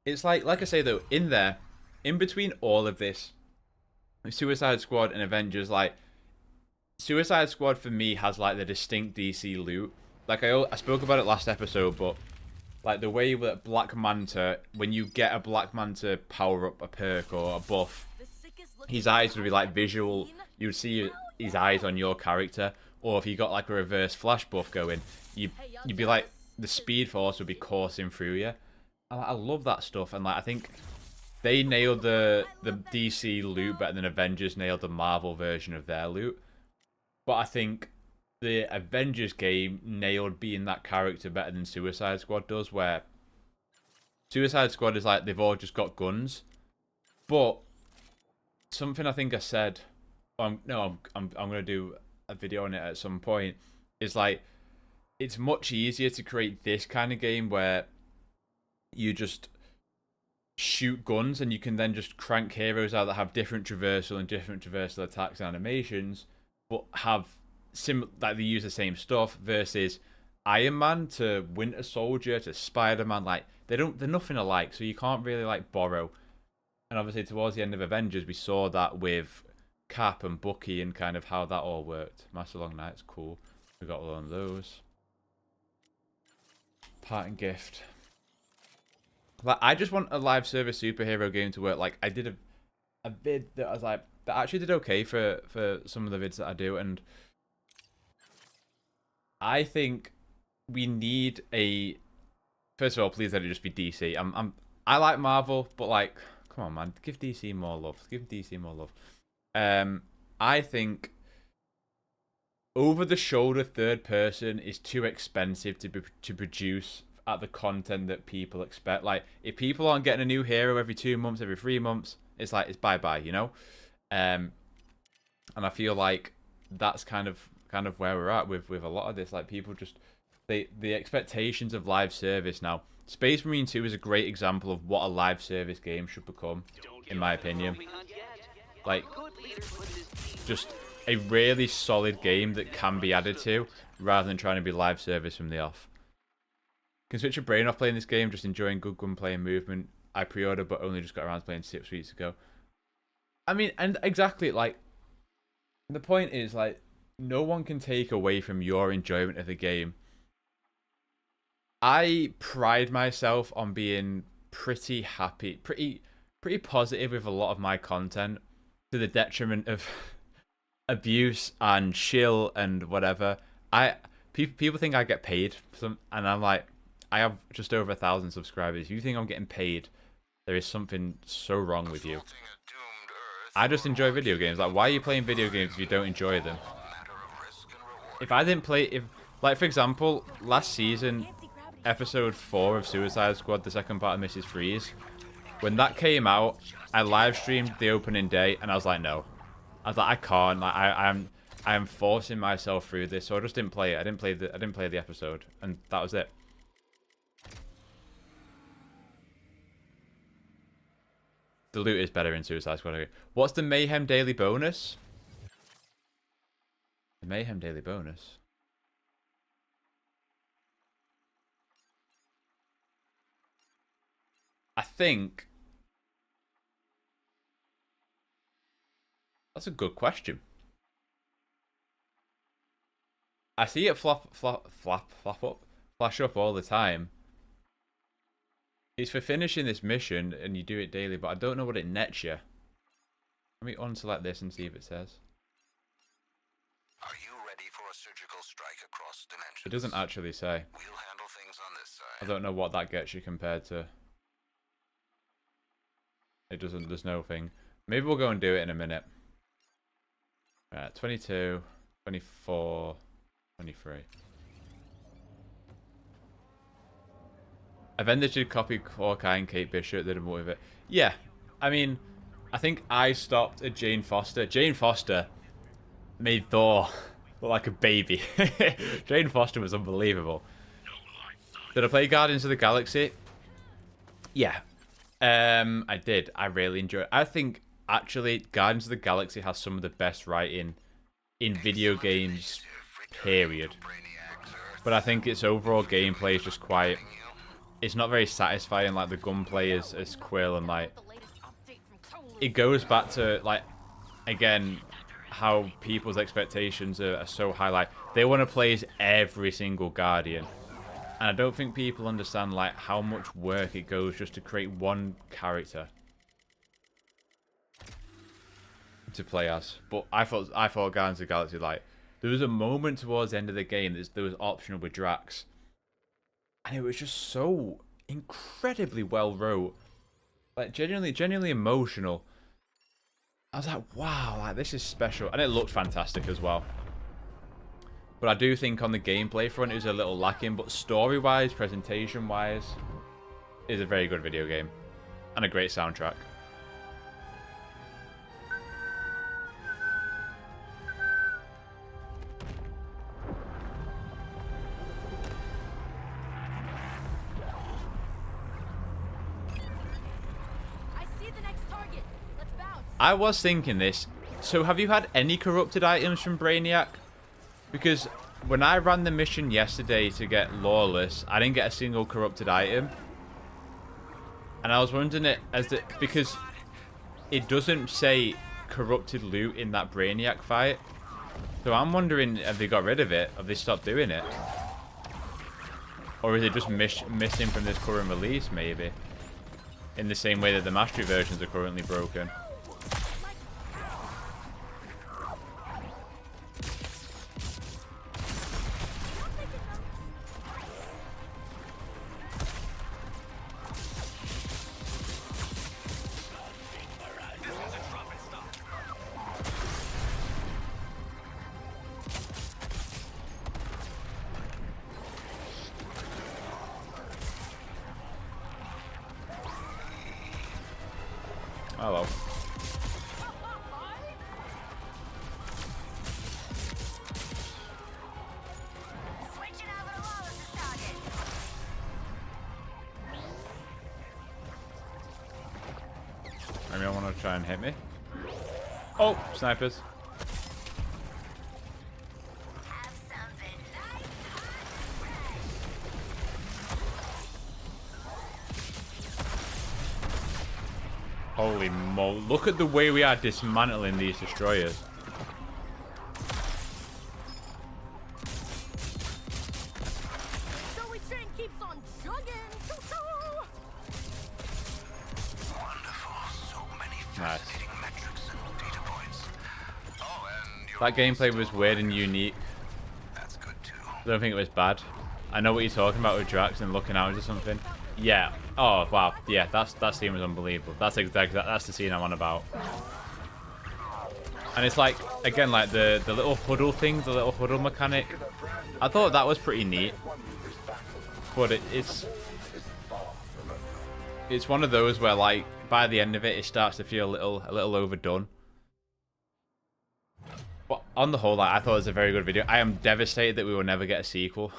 It's like I say though, in there, in between all of this, Suicide Squad and Avengers, like, Suicide Squad for me has like the distinct DC loot. Like I spoke about it last episode, but like the way that Black Manta, when you get a Black Manta power up, a perk or a buff, his eyes would be like visual. You would see his eyes on your character, or if you got like a reverse flash buff going, you'd be like the Speed Force would be coursing through you. I love that stuff, and like I think they nailed the DC loot better than Avengers nailed the Marvel version of their loot. But I think the Avengers game nailed being that character better than Suicide Squad does, where Suicide Squad is like they've all just got guns. But something I think I said, I'm gonna do a video on it at some point, is like it's much easier to create this kind of game where you just shoot guns and you can then just crank heroes out that have different traversal and different traversal attacks and animations, but have like they use the same stuff, versus Iron Man to Winter Soldier to Spider-Man, like they're nothing alike, so you can't really like borrow. And obviously towards the end of Avengers we saw that with Cap and Bucky and kind of how that all worked. Master Long Night's cool. We got one of those. Parting gift. Like I just want a live service superhero game to work. Like I did a vid that I was like that actually did okay for some of the vids that I do, and I think we need a. First of all, please let it just be DC. I like Marvel, but like, come on, man, give DC more love. Give DC more love. I think over-the-shoulder third person is too expensive to produce at the content that people expect. Like, if people aren't getting a new hero every 2 months, every 3 months, it's like it's bye-bye, you know. And I feel like that's kind of where we're at with a lot of this. Like, people just the expectations of live service now. Space Marine 2 is a great example of what a live service game should become, in my opinion. Like, just a really solid game that can be added to, rather than trying to be live service from the off. Can switch your brain off playing this game, just enjoying good gunplay and movement. I pre-ordered, but only just got around to playing 6 weeks ago. I mean, and exactly, like, the point is, like, no one can take away from your enjoyment of the game. I pride myself on being pretty happy, pretty positive with a lot of my content, to the detriment of abuse and shill and whatever. People think I get paid for some, and I'm like, I have just over 1,000 subscribers. If you think I'm getting paid, there is something so wrong with you. I just enjoy video games. Like, why are you playing video games if you don't enjoy them? If I didn't play, like, for example, last season, episode 4 of Suicide Squad, the second part of Mrs. Freeze, when that came out, I live streamed the opening day, and I was like, no. I was like, I can't. Like, I am forcing myself through this, so I just didn't play it. I didn't play the episode, and that was it. The loot is better in Suicide Squad. What's the Mayhem Daily Bonus? The Mayhem Daily Bonus. I think that's a good question. I see it flash up all the time. It's for finishing this mission, and you do it daily, but I don't know what it nets you. Let me unselect this and see if it says. Are you ready for a surgical strike across dimensions? It doesn't actually say. We'll handle things on this side. I don't know what that gets you compared to. It doesn't. There's no thing. Maybe we'll go and do it in a minute. 22, 24, 23. Avengers should copy Hawkeye and Kate Bishop. They didn't with it. Yeah, I mean, I think I stopped at Jane Foster. Jane Foster made Thor look like a baby. Jane Foster was unbelievable. Did I play Guardians of the Galaxy? Yeah. I did. I really enjoyed it. I think, actually, Guardians of the Galaxy has some of the best writing in video games, period. But I think its overall gameplay is just quite... It's not very satisfying, like, the gunplay is Quill, and, like... It goes back to, like, again, how people's expectations are so high. Like, they want to play as every single Guardian. And I don't think people understand, like, how much work it goes just to create one character to play as. But I thought Guardians of the Galaxy, like, there was a moment towards the end of the game that there was optional with Drax. And it was just so incredibly well wrote. Like, genuinely emotional. I was like, wow, like, this is special. And it looked fantastic as well. But I do think on the gameplay front it was a little lacking. But story-wise, presentation-wise, it's a very good video game. And a great soundtrack. I see the next target. Let's bounce. I was thinking this. So have you had any corrupted items from Brainiac? Because when I ran the mission yesterday to get Lawless, I didn't get a single corrupted item. And I was wondering it as the, because it doesn't say corrupted loot in that Brainiac fight. So I'm wondering, have they got rid of it? Have they stopped doing it? Or is it just missing from this current release, maybe? In the same way that the mastery versions are currently broken. Hello. Switching over to Lawless's target. Maybe I want to try and hit me. Oh, snipers. Have something nice. Holy moly. Look at the way we are dismantling these destroyers. So we train keeps on chugging. Choo-choo. Wonderful. So many Nice. fascinating metrics and data points. Oh, and your That gameplay was weird and unique. That's good too. I don't think it was bad. I know what you're talking about with Drax and looking out or something. Yeah. Oh wow. Yeah, that scene was unbelievable. That's the scene I'm on about. And it's like, again, like the little huddle thing, the little huddle mechanic. I thought that was pretty neat. But it's one of those where, like, by the end of it, it starts to feel a little overdone. But on the whole, like, I thought it was a very good video. I am devastated that we will never get a sequel.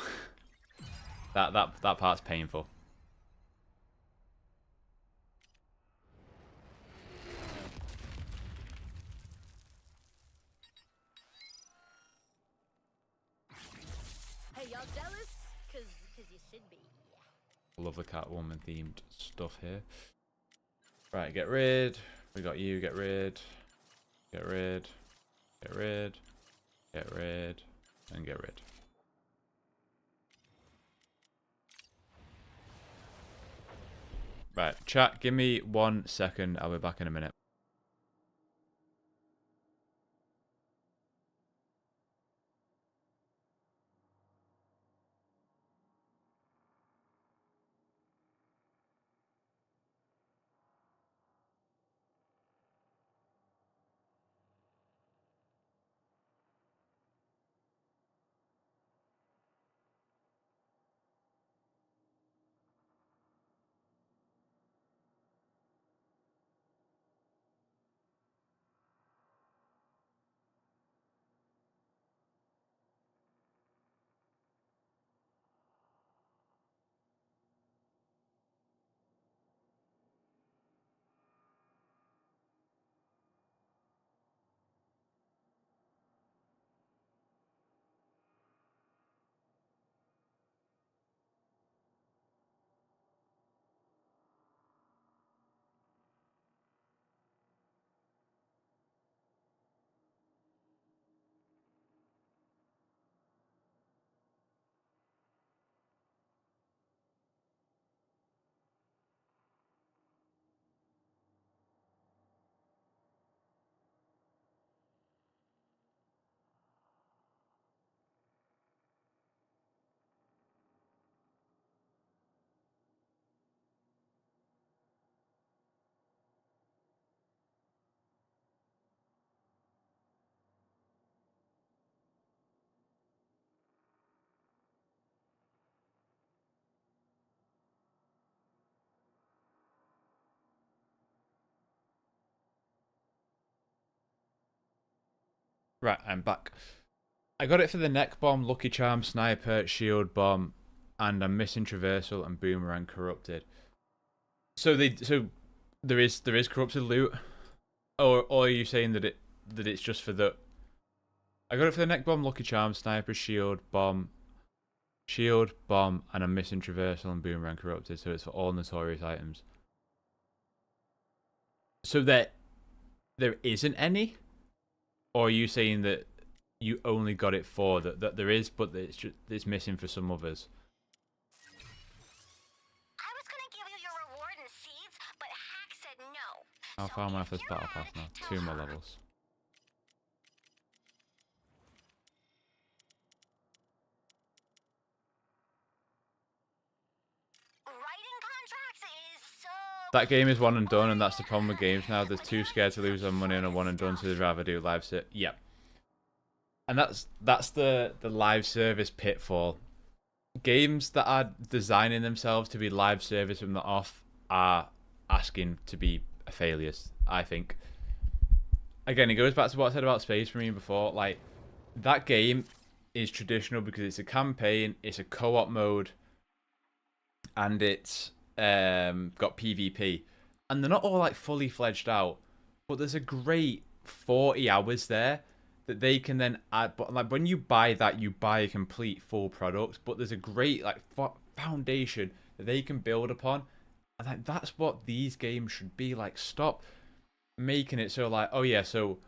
that part's painful. Hey, y'all jealous? Cause you should be. Love the Catwoman themed stuff here. Right, get rid. We got you, get rid. Get rid. Get rid. Get rid. And get rid. Right, chat, give me 1 second. I'll be back in a minute. Right, I'm back. I got it for the neck bomb, lucky charm, sniper, shield bomb, and I'm missing traversal and boomerang corrupted. So there is corrupted loot, or are you saying that it's just for the? I got it for the neck bomb, lucky charm, sniper, shield bomb, and I'm missing traversal and boomerang corrupted. So it's for all notorious items. So there isn't any, or are you saying that you only got it for that there is, but it's missing for some others? I was gonna give you your reward and seeds, but Hack said no. How So far am I if off this you're battle pass mad, now? tell 2 more her. levels. Writing contracts is so. That game is one and done, and that's the problem with games now. They're too scared to lose their money on a one and done, so they'd rather do live service. Yep. And that's the live service pitfall. Games that are designing themselves to be live service from the off are asking to be failures, I think. Again, it goes back to what I said about Space Marine before. Like, that game is traditional because it's a campaign, it's a co-op mode, and it's got PvP. And they're not all like fully fledged out, but there's a great 40 hours there that they can then add. But like, when you buy that, you buy a complete full product, but there's a great like foundation that they can build upon. And like, that's what these games should be. Like, stop making it so like, oh yeah, so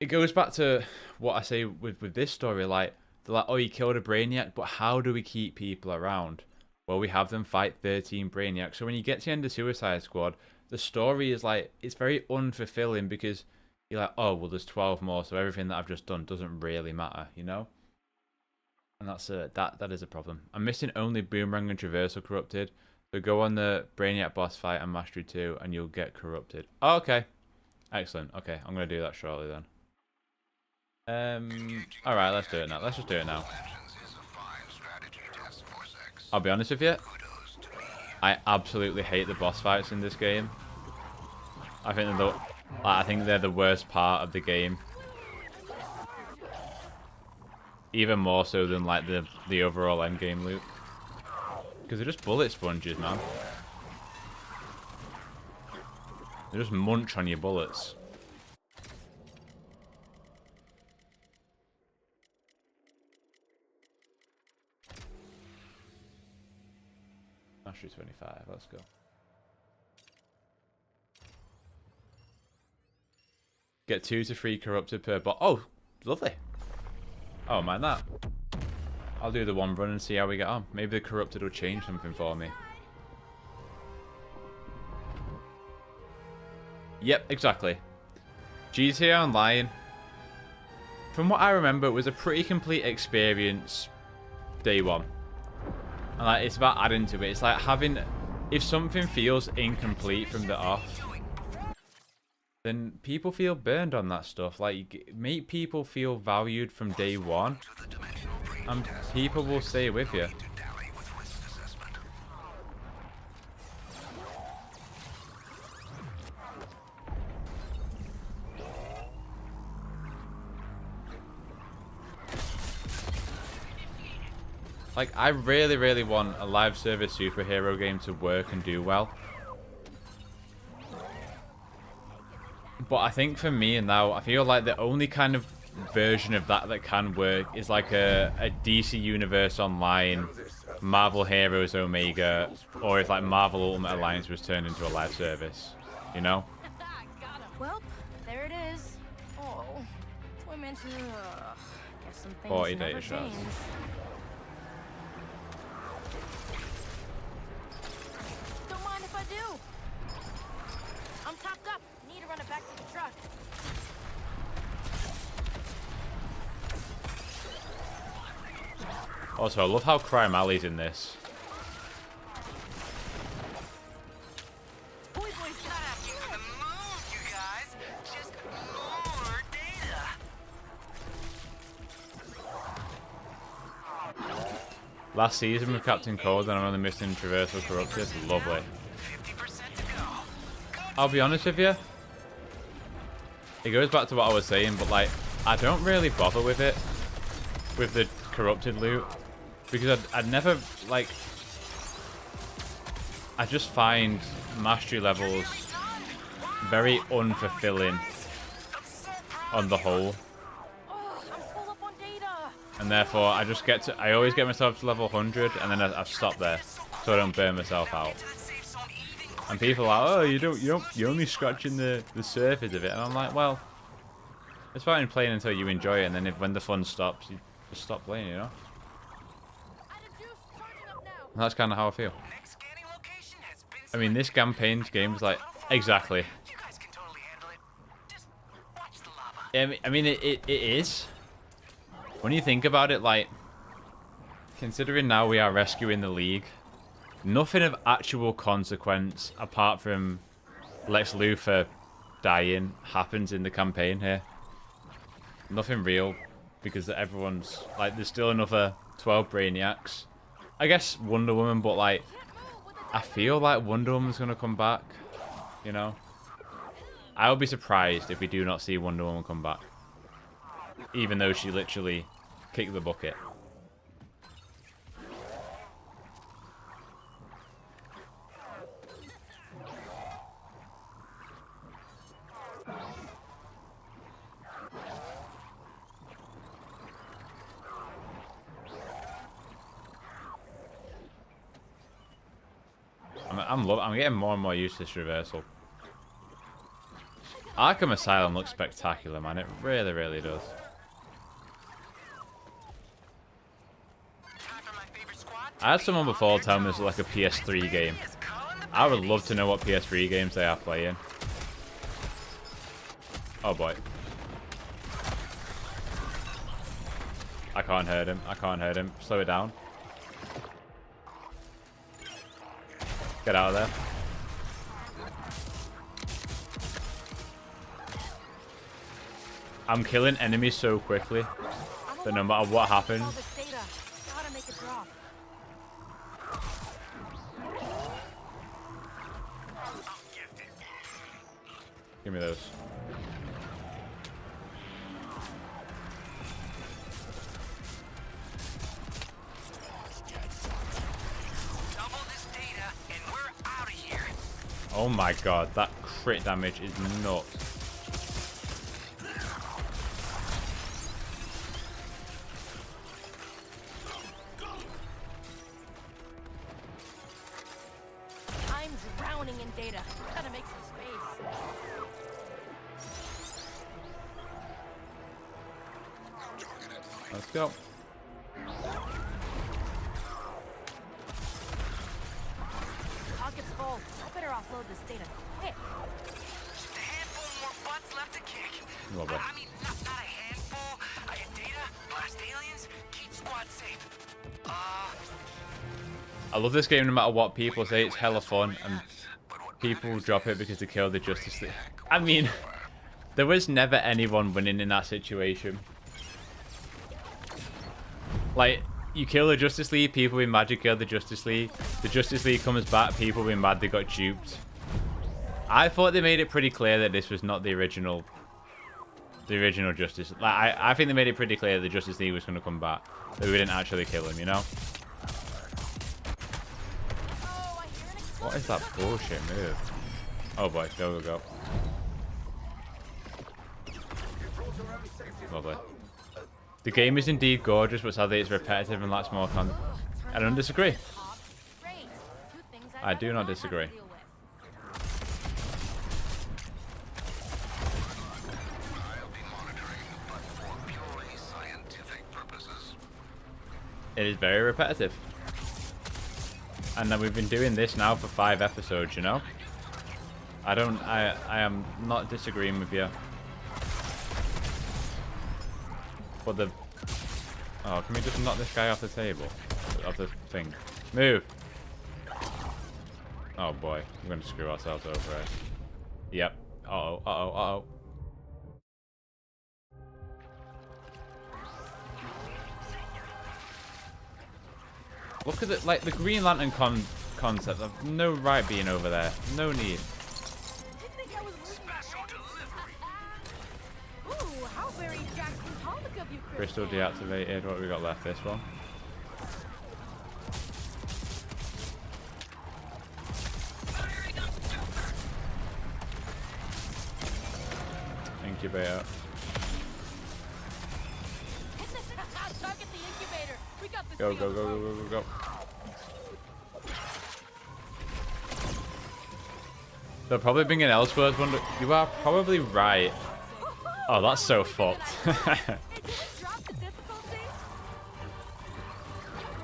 it goes back to what I say with this story. Like, they're like, oh, you killed a Brainiac, but how do we keep people around? Well, we have them fight 13 Brainiacs. So when you get to the end of Suicide Squad, the story is like, it's very unfulfilling because you're like, oh, well, there's 12 more, so everything that I've just done doesn't really matter, you know? And that's that is a problem. I'm missing only Boomerang and Traversal corrupted. So go on the Brainiac boss fight and Mastery 2, and you'll get corrupted. Oh, okay. Excellent. Okay, I'm going to do that shortly then. Alright, let's do it now. Let's just do it now. I'll be honest with you, I absolutely hate the boss fights in this game. I think they're the worst part of the game. Even more so than like the overall endgame loot. Because they're just bullet sponges, man. They just munch on your bullets. Mastery 25, let's go. Get 2 to 3 corrupted per bot. Oh, lovely. Oh, mind that. I'll do the one run and see how we get on. Maybe the corrupted will change something for me. Yep, exactly. GTA Online, from what I remember, it was a pretty complete experience day one. And like, it's about adding to it. It's like having, if something feels incomplete from the off, then people feel burned on that stuff. Like, make people feel valued from day one, and people will stay with you. Like, I really, really want a live service superhero game to work and do well. But I think for me now, I feel like the only kind of version of that can work is like a DC Universe Online, Marvel Heroes Omega, or if like Marvel Ultimate Alliance was turned into a live service, you know? Well, there it is. Oh, I mentioned. Guess some things 40 never data shots. change. Don't mind if I do. I'm topped up. Need to run it back to the truck. Also, I love how Crime Alley's in this. Boy, boys, not asking for the moon, you guys. Just more data. Last season with Captain Cold, and I'm only missing Traversal Corrupted. Lovely. 50% to go. I'll be honest with you. It goes back to what I was saying, but like, I don't really bother with it, with the corrupted loot, because I'd never, like, I just find mastery levels very unfulfilling on the whole. Oh, I'm full up on data. And therefore, I always get myself to level 100, and then I stop there, so I don't burn myself out. And people are like, oh, you're only scratching the surface of it. And I'm like, well, it's fine playing until you enjoy it, and then when the fun stops, you just stop playing, you know? And that's kind of how I feel. I mean, this campaign's game is like, exactly. I mean, it is. When you think about it, like, considering now we are rescuing the League, nothing of actual consequence, apart from Lex Luthor dying, happens in the campaign here. Nothing real, because everyone's, like, there's still another 12 Brainiacs. I guess Wonder Woman, but, like, I feel like Wonder Woman's gonna come back, you know? I would be surprised if we do not see Wonder Woman come back. Even though she literally kicked the bucket. I'm getting more and more used to this reversal. Arkham Asylum looks spectacular, man. It really, really does. I had someone before tell me it's like a PS3 game. I would love to know what PS3 games they are playing. Oh boy. I can't hurt him. I can't hurt him. Slow it down. Get out of there. I'm killing enemies so quickly that no matter what happens. Give me those. Oh my god, that crit damage is nuts. I'm drowning in data. Gotta make some space. Let's go. Pocket's full. I better offload this data quick. Just a handful more butts left to kick. Well, I mean, not a handful. I get data, blast aliens, keep squad safe. I love this game no matter what people say. It's hella fun, and people drop it because they killed the Justice League. I mean, there was never anyone winning in that situation. Like, you kill the Justice League, people be mad you killed the Justice League. The Justice League comes back, people be mad they got duped. I thought they made it pretty clear that this was not the original Justice. Like, I think they made it pretty clear that the Justice League was going to come back. That we didn't actually kill him, you know? What is that bullshit move? Oh boy, go, go, go. Lovely. The game is indeed gorgeous, but sadly it's repetitive and lacks more content. I don't disagree. I do not disagree. It is very repetitive. And then we've been doing this now for 5 episodes, you know? I am not disagreeing with you. But the... Oh, can we just knock this guy off the table? Off the thing. Move! Oh boy, we're going to screw ourselves over here. Yep. Uh-oh, uh-oh, uh-oh. Look at it, like the Green Lantern concept. I've no right being over there. No need. Ooh, how very Jack of you, Crystal deactivated. What have we got left? This one. Incubator. Target the incubator. We got this. Go, go, go, go, go, go, go. They'll probably bring in Elseworlds one. You are probably right. Oh, that's so fucked.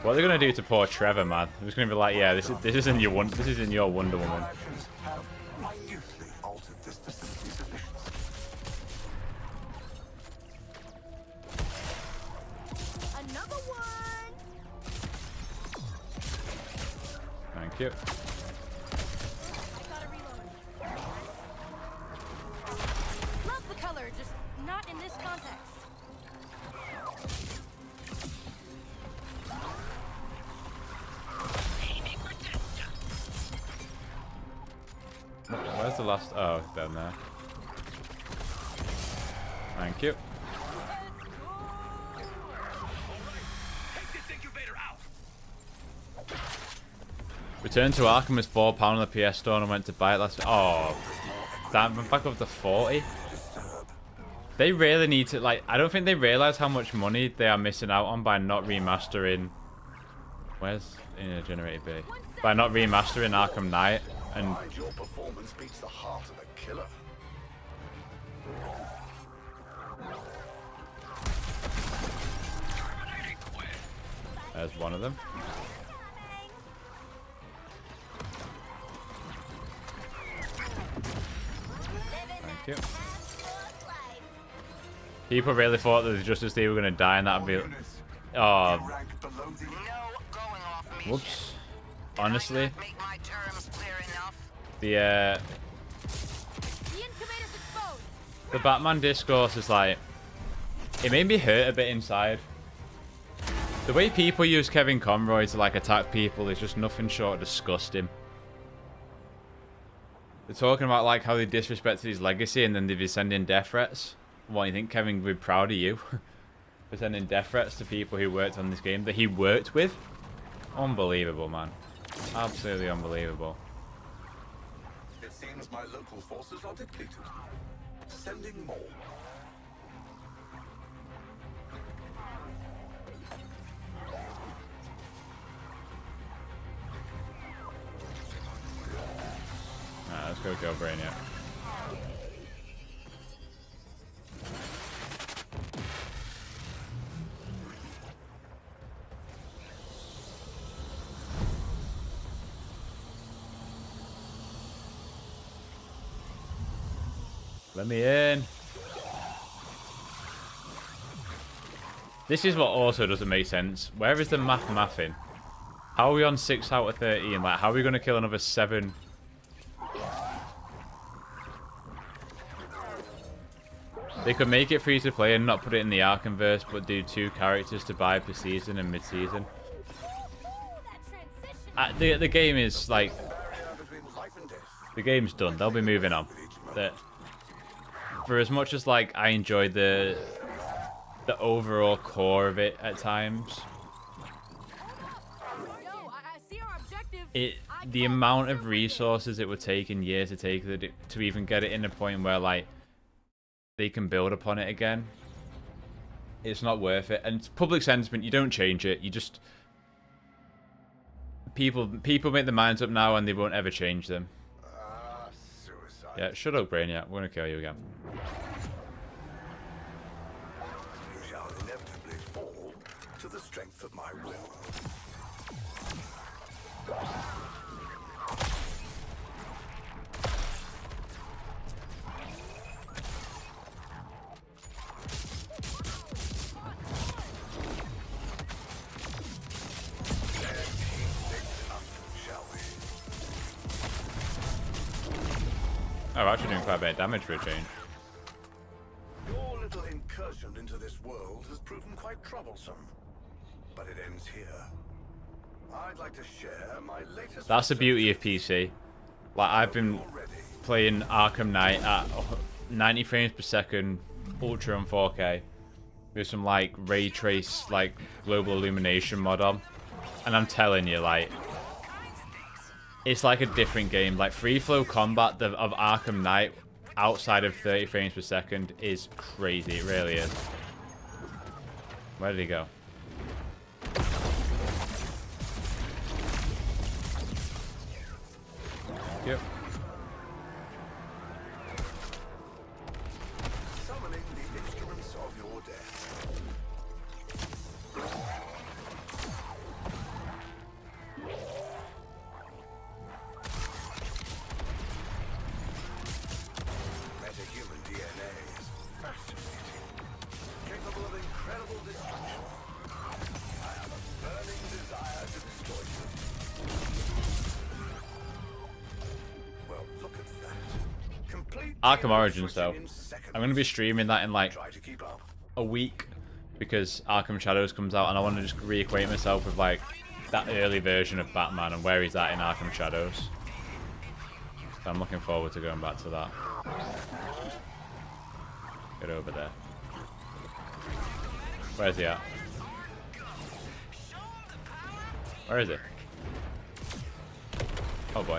What are they gonna do to poor Trevor, man? They're just gonna be like, yeah, this isn't your Wonder Woman. Actions have minutely altered this facility's efficiency. Another one. Thank you. Gotta reload. Love the color, just not in this context. Where's the last? Oh, it's down there. Thank you. Take this incubator out. Returned to Arkham was £4 on the PS Store and went to buy it last. Oh, damn! I'm back up to 40. They really need to like. I don't think they realize how much money they are missing out on by not remastering. Where's generated B? By not remastering Arkham Knight and. Your performance beats the heart of a killer. There's one of them. Thank you. People really thought that the Justice League were going to die and that'd be... Oh, Rank below the No going off mission. whoops. Did I Honestly, not make my terms clear enough? the The incubator's exposed. the Batman discourse is like... It made me hurt a bit inside. The way people use Kevin Conroy to like attack people is just nothing short of disgusting. They're talking about like how they disrespected his legacy and then they'd be sending death threats. What, you think Kevin would be proud of you? For sending death threats to people who worked on this game that he worked with? Unbelievable, man. Absolutely unbelievable. It seems my local forces are depleted. Sending more. Alright, let's go kill Brainiac. Let me in. This is what also doesn't make sense. Where is the mathing? How are we on 6 out of 13? Like, how are we going to kill another 7? They could make it free to play and not put it in the Arkhamverse, but do 2 characters to buy per season and mid-season. The game is like... The game's done. They'll be moving on. For as much as like I enjoyed the overall core of it at times, the amount of resources it would take in years to take to even get it in a point where like they can build upon it again, it's not worth it. And public sentiment, you don't change it. You just people make their minds up now and they won't ever change them. Suicide. Yeah, shut up, Brainiac. We're gonna kill you again. You shall inevitably fall to the strength of my will. Shall we? Oh, we're actually doing quite a bit of damage for a change. Your little incursion into this world has proven quite troublesome, but it ends here. I'd like to share my latest. That's the beauty of PC. Like, I've been playing Arkham Knight at 90 frames per second, ultra on 4K, with some like ray trace, like global illumination mod on, and I'm telling you, like, it's like a different game. Like free flow combat of Arkham Knight outside of 30 frames per second is crazy. It really is. Where did he go? Yep. Summoning the instruments of your death. Metahuman DNA is fascinating, capable of incredible destruction. I have a burning desire to destroy you. Well, look at that. Complete Arkham Origins, though. in seconds. I'm going to be streaming that in like Try to keep up. a week because Arkham Shadows comes out, and I want to just reacquaint myself with like that early version of Batman and where he's at in Arkham Shadows. So I'm looking forward to going back to that. Get over there. Where's he at? Where is it? Oh boy.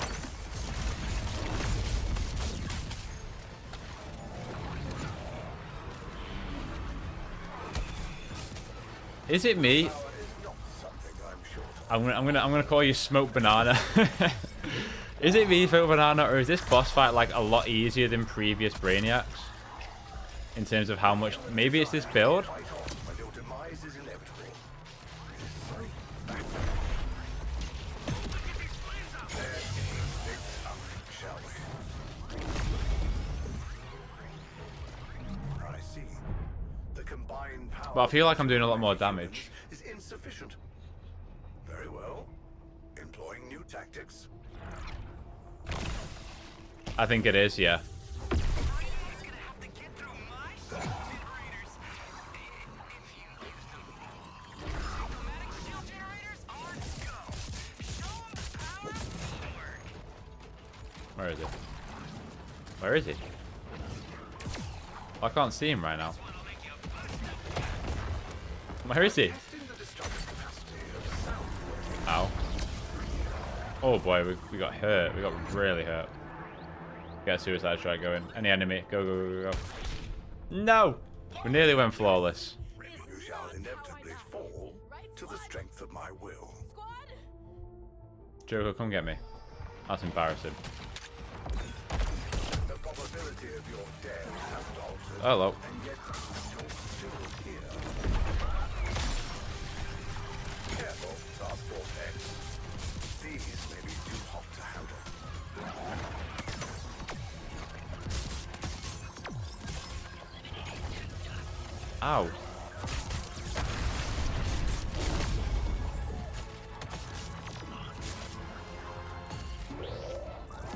Is it me? I'm gonna call you Smoke Banana. Is it me, Smoke Banana, or is this boss fight like a lot easier than previous Brainiacs? In terms of how much, maybe it's this build? But your demise is inevitable. Shall we? I see. The combined power. But I feel like I'm doing a lot more damage. Is insufficient. Very well. Employing new tactics. I think it is, yeah. Where is it? Where is he? I can't see him right now. Where is he? Ow. Oh boy, we got hurt. We got really hurt. Get a suicide strike going. Any enemy. Go, go, go, go. No! We nearly went flawless. You shall inevitably fall to the strength of my will. Joker, come get me. That's embarrassing. The probability of your death hasn't altered. Hello. And yet you're still here. Careful, Task Force X. These may be too hot to handle. Ow.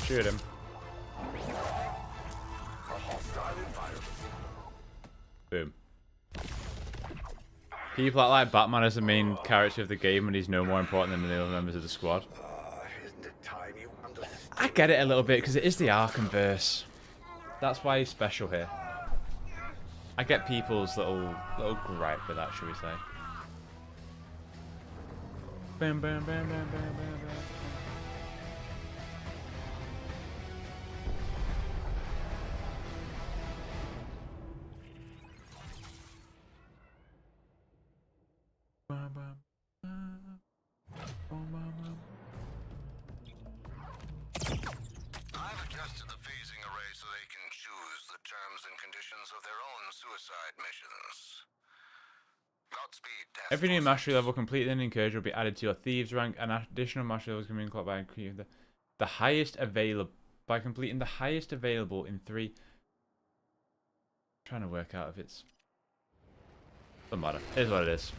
Shoot him. A hostile environment. Boom. People act like Batman is the main character of the game and he's no more important than the other members of the squad. Isn't it time you understood? I get it a little bit because it is the Arkhamverse. That's why he's special here. I get people's little gripe with that, should we say. Bam, bam, bam, bam, bam, bam, bam. Bam, bam, bam. Bam, bam, bam. I've adjusted the phasing array so they can choose the terms and conditions of their own suicide missions. Godspeed, Task Every new Force. mastery level completed in Encourage will be added to your Thieves rank, and additional mastery levels can be unlocked by completing the highest available by completing the highest available in 3. Trying to work out if it's doesn't matter. It is what it is.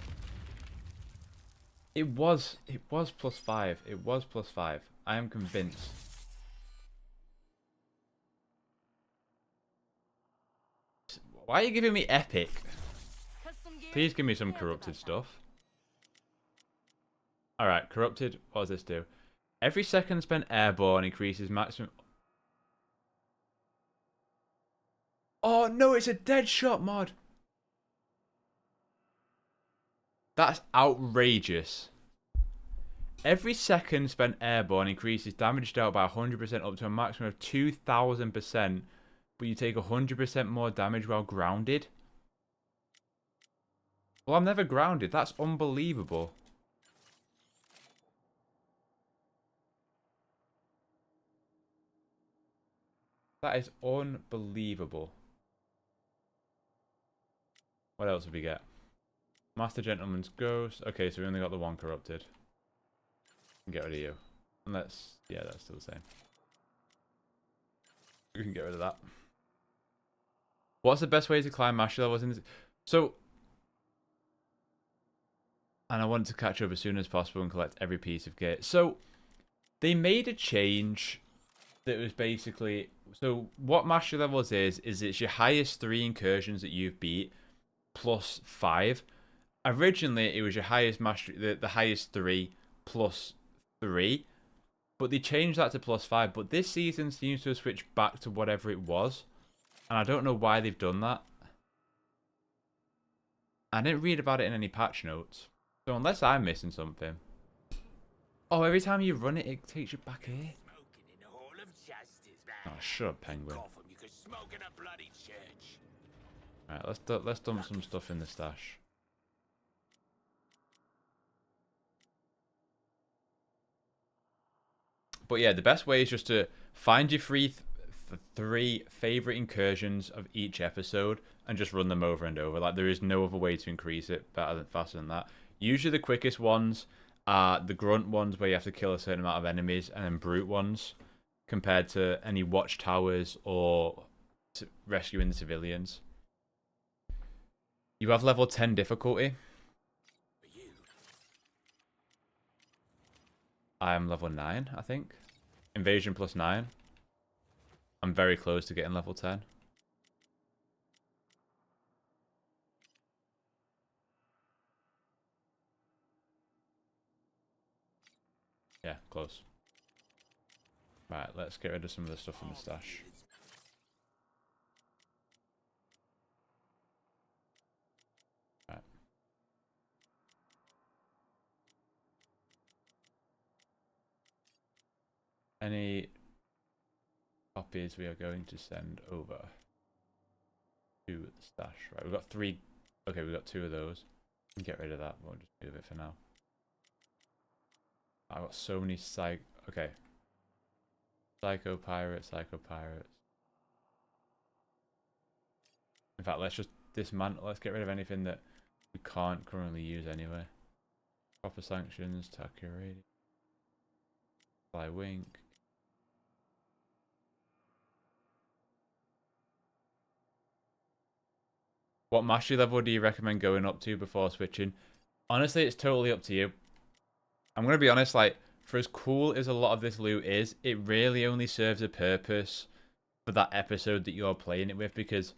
It was +5. It was +5. I am convinced. Why are you giving me epic? Please give me some corrupted stuff. Alright, corrupted. What does this do? Every second spent airborne increases maximum. Oh no, it's a dead shot mod. That's outrageous. Every second spent airborne increases damage dealt by 100% up to a maximum of 2,000%, but you take 100% more damage while grounded? Well, I'm never grounded. That's unbelievable. That is unbelievable. What else did we get? Master Gentleman's Ghost. Okay, so we only got the one corrupted. Get rid of you. And yeah, that's still the same. We can get rid of that. What's the best way to climb mastery levels in this? So, and I want to catch up as soon as possible and collect every piece of gear. So, they made a change that was basically, so what mastery levels is it's your highest 3 incursions that you've beat plus 5. Originally, it was your highest mastery, the highest 3 plus 3, but they changed that to plus 5. But this season seems to have switched back to whatever it was, and I don't know why they've done that. I didn't read about it in any patch notes, so unless I'm missing something. Oh, every time you run it, it takes you back here. Oh, shut up, Penguin. Alright, let's dump some stuff in the stash. But yeah, the best way is just to find your three favorite incursions of each episode and just run them over and over. Like, there is no other way to increase it faster than that. Usually the quickest ones are the grunt ones where you have to kill a certain amount of enemies, and then brute ones compared to any watchtowers or rescuing civilians. You have level 10 difficulty. I am level 9, I think. Invasion plus 9. I'm very close to getting level 10. Yeah, close. Right, let's get rid of some of the stuff in the stash. Right. Any copies we are going to send over to the stash? Right, we've got 3. Okay, we've got 2 of those. Get rid of that. We'll just move it for now. I've got so many okay. Psycho pirates. In fact, let's just dismantle. Let's get rid of anything that we can't currently use anyway. Proper sanctions, Takio radio. Fly wink. What mastery level do you recommend going up to before switching? Honestly, it's totally up to you. I'm going to be honest, like, for as cool as a lot of this loot is, it really only serves a purpose for that episode that you're playing it with, because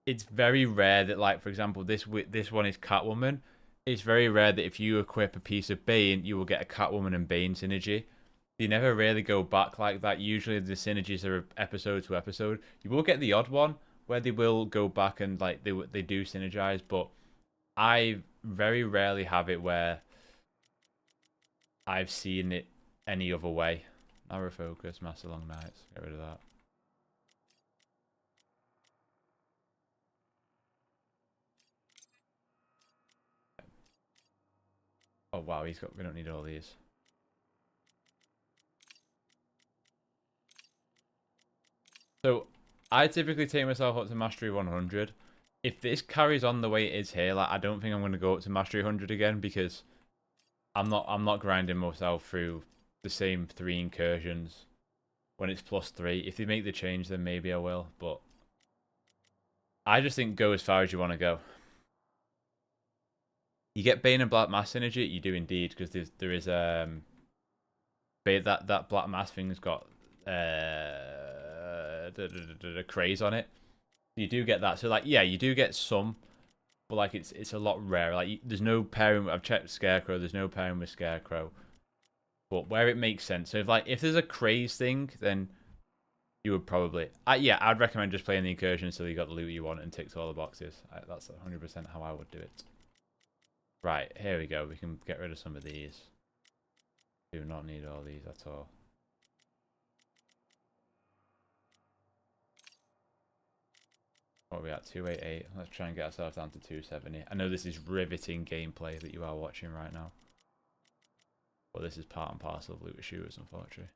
it's very rare that, like, for example, this one is Catwoman. It's very rare that if you equip a piece of Bane, you will get a Catwoman and Bane synergy. You never really go back like that. Usually the synergies are episode to episode. You will get the odd one where they will go back and, like, they do synergize, but I very rarely have it where I've seen it any other way. Narrow focus, Master Long Nights. Get rid of that. Oh wow, we don't need all these. So I typically take myself up to Mastery 100. If this carries on the way it is here, like, I don't think I'm going to go up to Mastery 100 again, because I'm not grinding myself through the same 3 incursions when it's plus 3. If they make the change, then maybe I will, but I just think go as far as you want to go. You get Bane and Black Mass synergy, you do indeed, because there is that Black Mass thing's got the craze on it. You do get that. So, like, yeah, you do get some, but, like, it's a lot rarer. Like, there's no pairing. I've checked Scarecrow. There's no pairing with Scarecrow. But where it makes sense. So if there's a craze thing, then you would probably. Yeah, I'd recommend just playing the incursion so you got the loot you want and ticks all the boxes. That's 100% how I would do it. Right, here we go. We can get rid of some of these. Do not need all these at all. What are we at? 288. Let's try and get ourselves down to 270. I know this is riveting gameplay that you are watching right now. But this is part and parcel of looter shooters, unfortunately.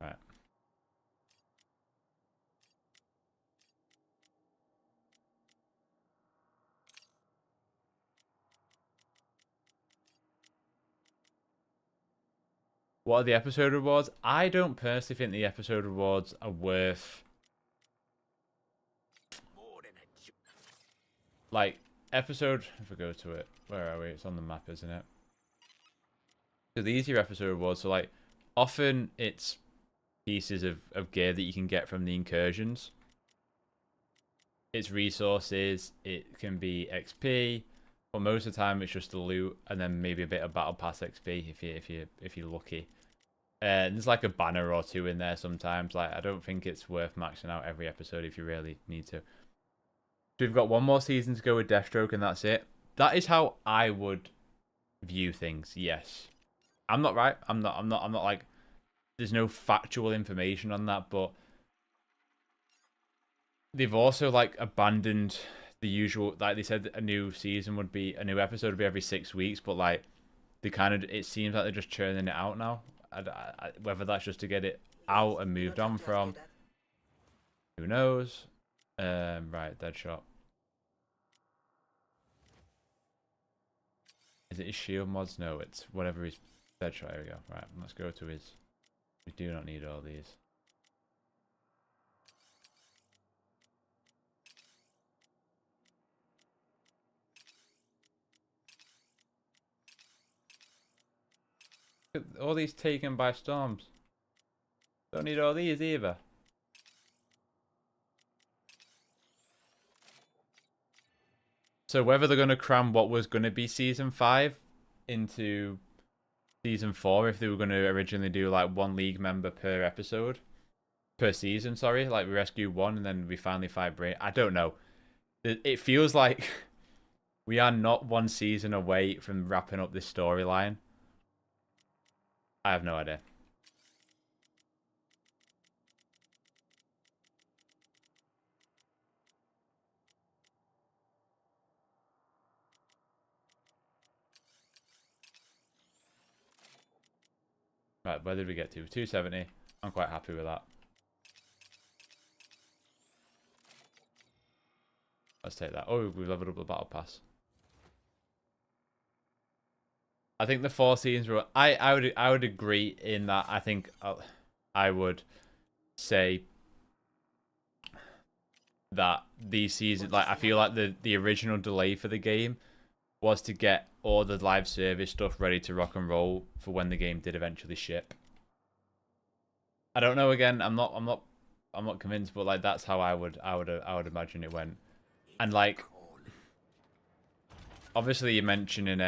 Right. What are the episode rewards? I don't personally think the episode rewards are worth... Like, episode... If we go to it, where are we? It's on the map, isn't it? So the easier episode rewards, so like, often it's pieces of gear that you can get from the incursions. It's resources, it can be XP, but most of the time it's just the loot, and then maybe a bit of battle pass XP if you're lucky. There's like a banner or two in there sometimes. Like, I don't think it's worth maxing out every episode if you really need to. So we've got one more season to go with Deathstroke, and that's it. That is how I would view things. Yes, I'm not right. I'm not like. There's no factual information on that, but they've also like abandoned the usual. Like they said, a new season would be a new episode would be every 6 weeks, but like they kind of. It seems like they're just churning it out now. Whether that's just to get it out and moved on from, who knows? Right, Deadshot. Is it his shield mods? No, it's whatever his Deadshot. Here we go. Right, let's go to his. We do not need all these. All these taken by storms. Don't need all these either. So whether they're going to cram what was going to be season 5 into season 4, if they were going to originally do like one league member per episode, per season, sorry, like we rescue one and then we finally fight Brain. I don't know. It feels like we are not one season away from wrapping up this storyline. I have no idea. Right, where did we get to? 270. I'm quite happy with that. Let's take that. Oh, we've leveled up the battle pass. I think the 4 seasons were. I would agree in that. I think I would say that these seasons, like I feel like the original delay for the game was to get all the live service stuff ready to rock and roll for when the game did eventually ship. I don't know. Again, I'm not convinced, but like that's how I would imagine it went. And like, obviously, you're mentioning.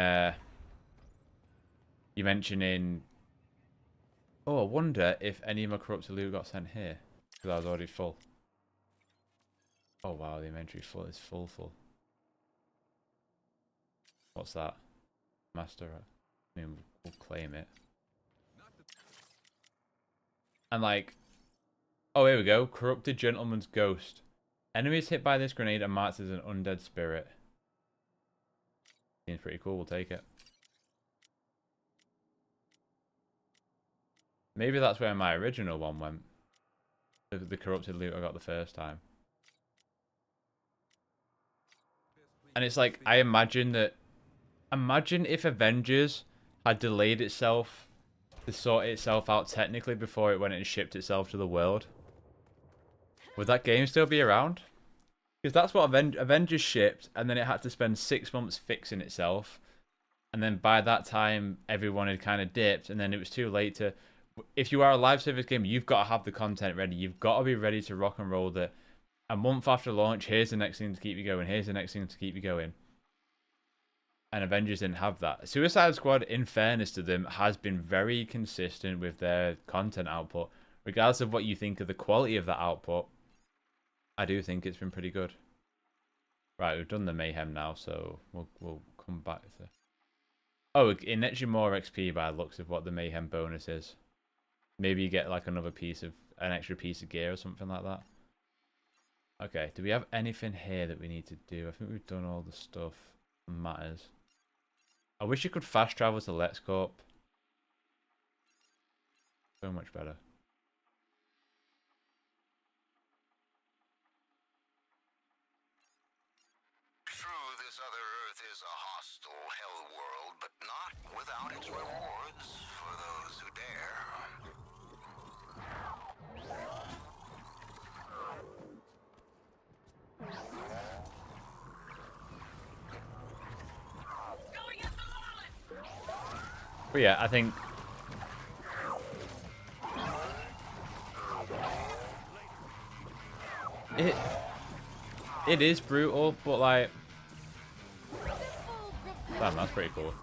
Oh, I wonder if any of my corrupted loot got sent here because I was already full. Oh wow, the inventory full is full. What's that? Master. I mean, we'll claim it. And like, oh, here we go. Corrupted Gentleman's Ghost. Enemies hit by this grenade are marked as an undead spirit. Seems pretty cool. We'll take it. Maybe that's where my original one went. The corrupted loot I got the first time. And it's like, I imagine that... Imagine if Avengers had delayed itself to sort itself out technically before it went and shipped itself to the world. Would that game still be around? Because that's what Avengers shipped, and then it had to spend 6 months fixing itself. And then by that time, everyone had kind of dipped, and then it was too late to... If you are a live service game, you've got to have the content ready. You've got to be ready to rock and roll that a month after launch, here's the next thing to keep you going. Here's the next thing to keep you going. and Avengers didn't have that. Suicide Squad, in fairness to them, has been very consistent with their content output. Regardless of what you think of the quality of that output, I do think it's been pretty good. Right, we've done the Mayhem now, so we'll come back to... Oh, it nets you more XP by the looks of what the Mayhem bonus is. Maybe you get like an extra piece of gear or something like that. Okay, do we have anything here that we need to do? I think we've done all the stuff that matters. I wish you could fast travel to Let's Corp. So much better. True, this other Earth is a hostile hell world, but not without its rewards for those who dare. But yeah, I think it is brutal, but like, damn, that's pretty cool.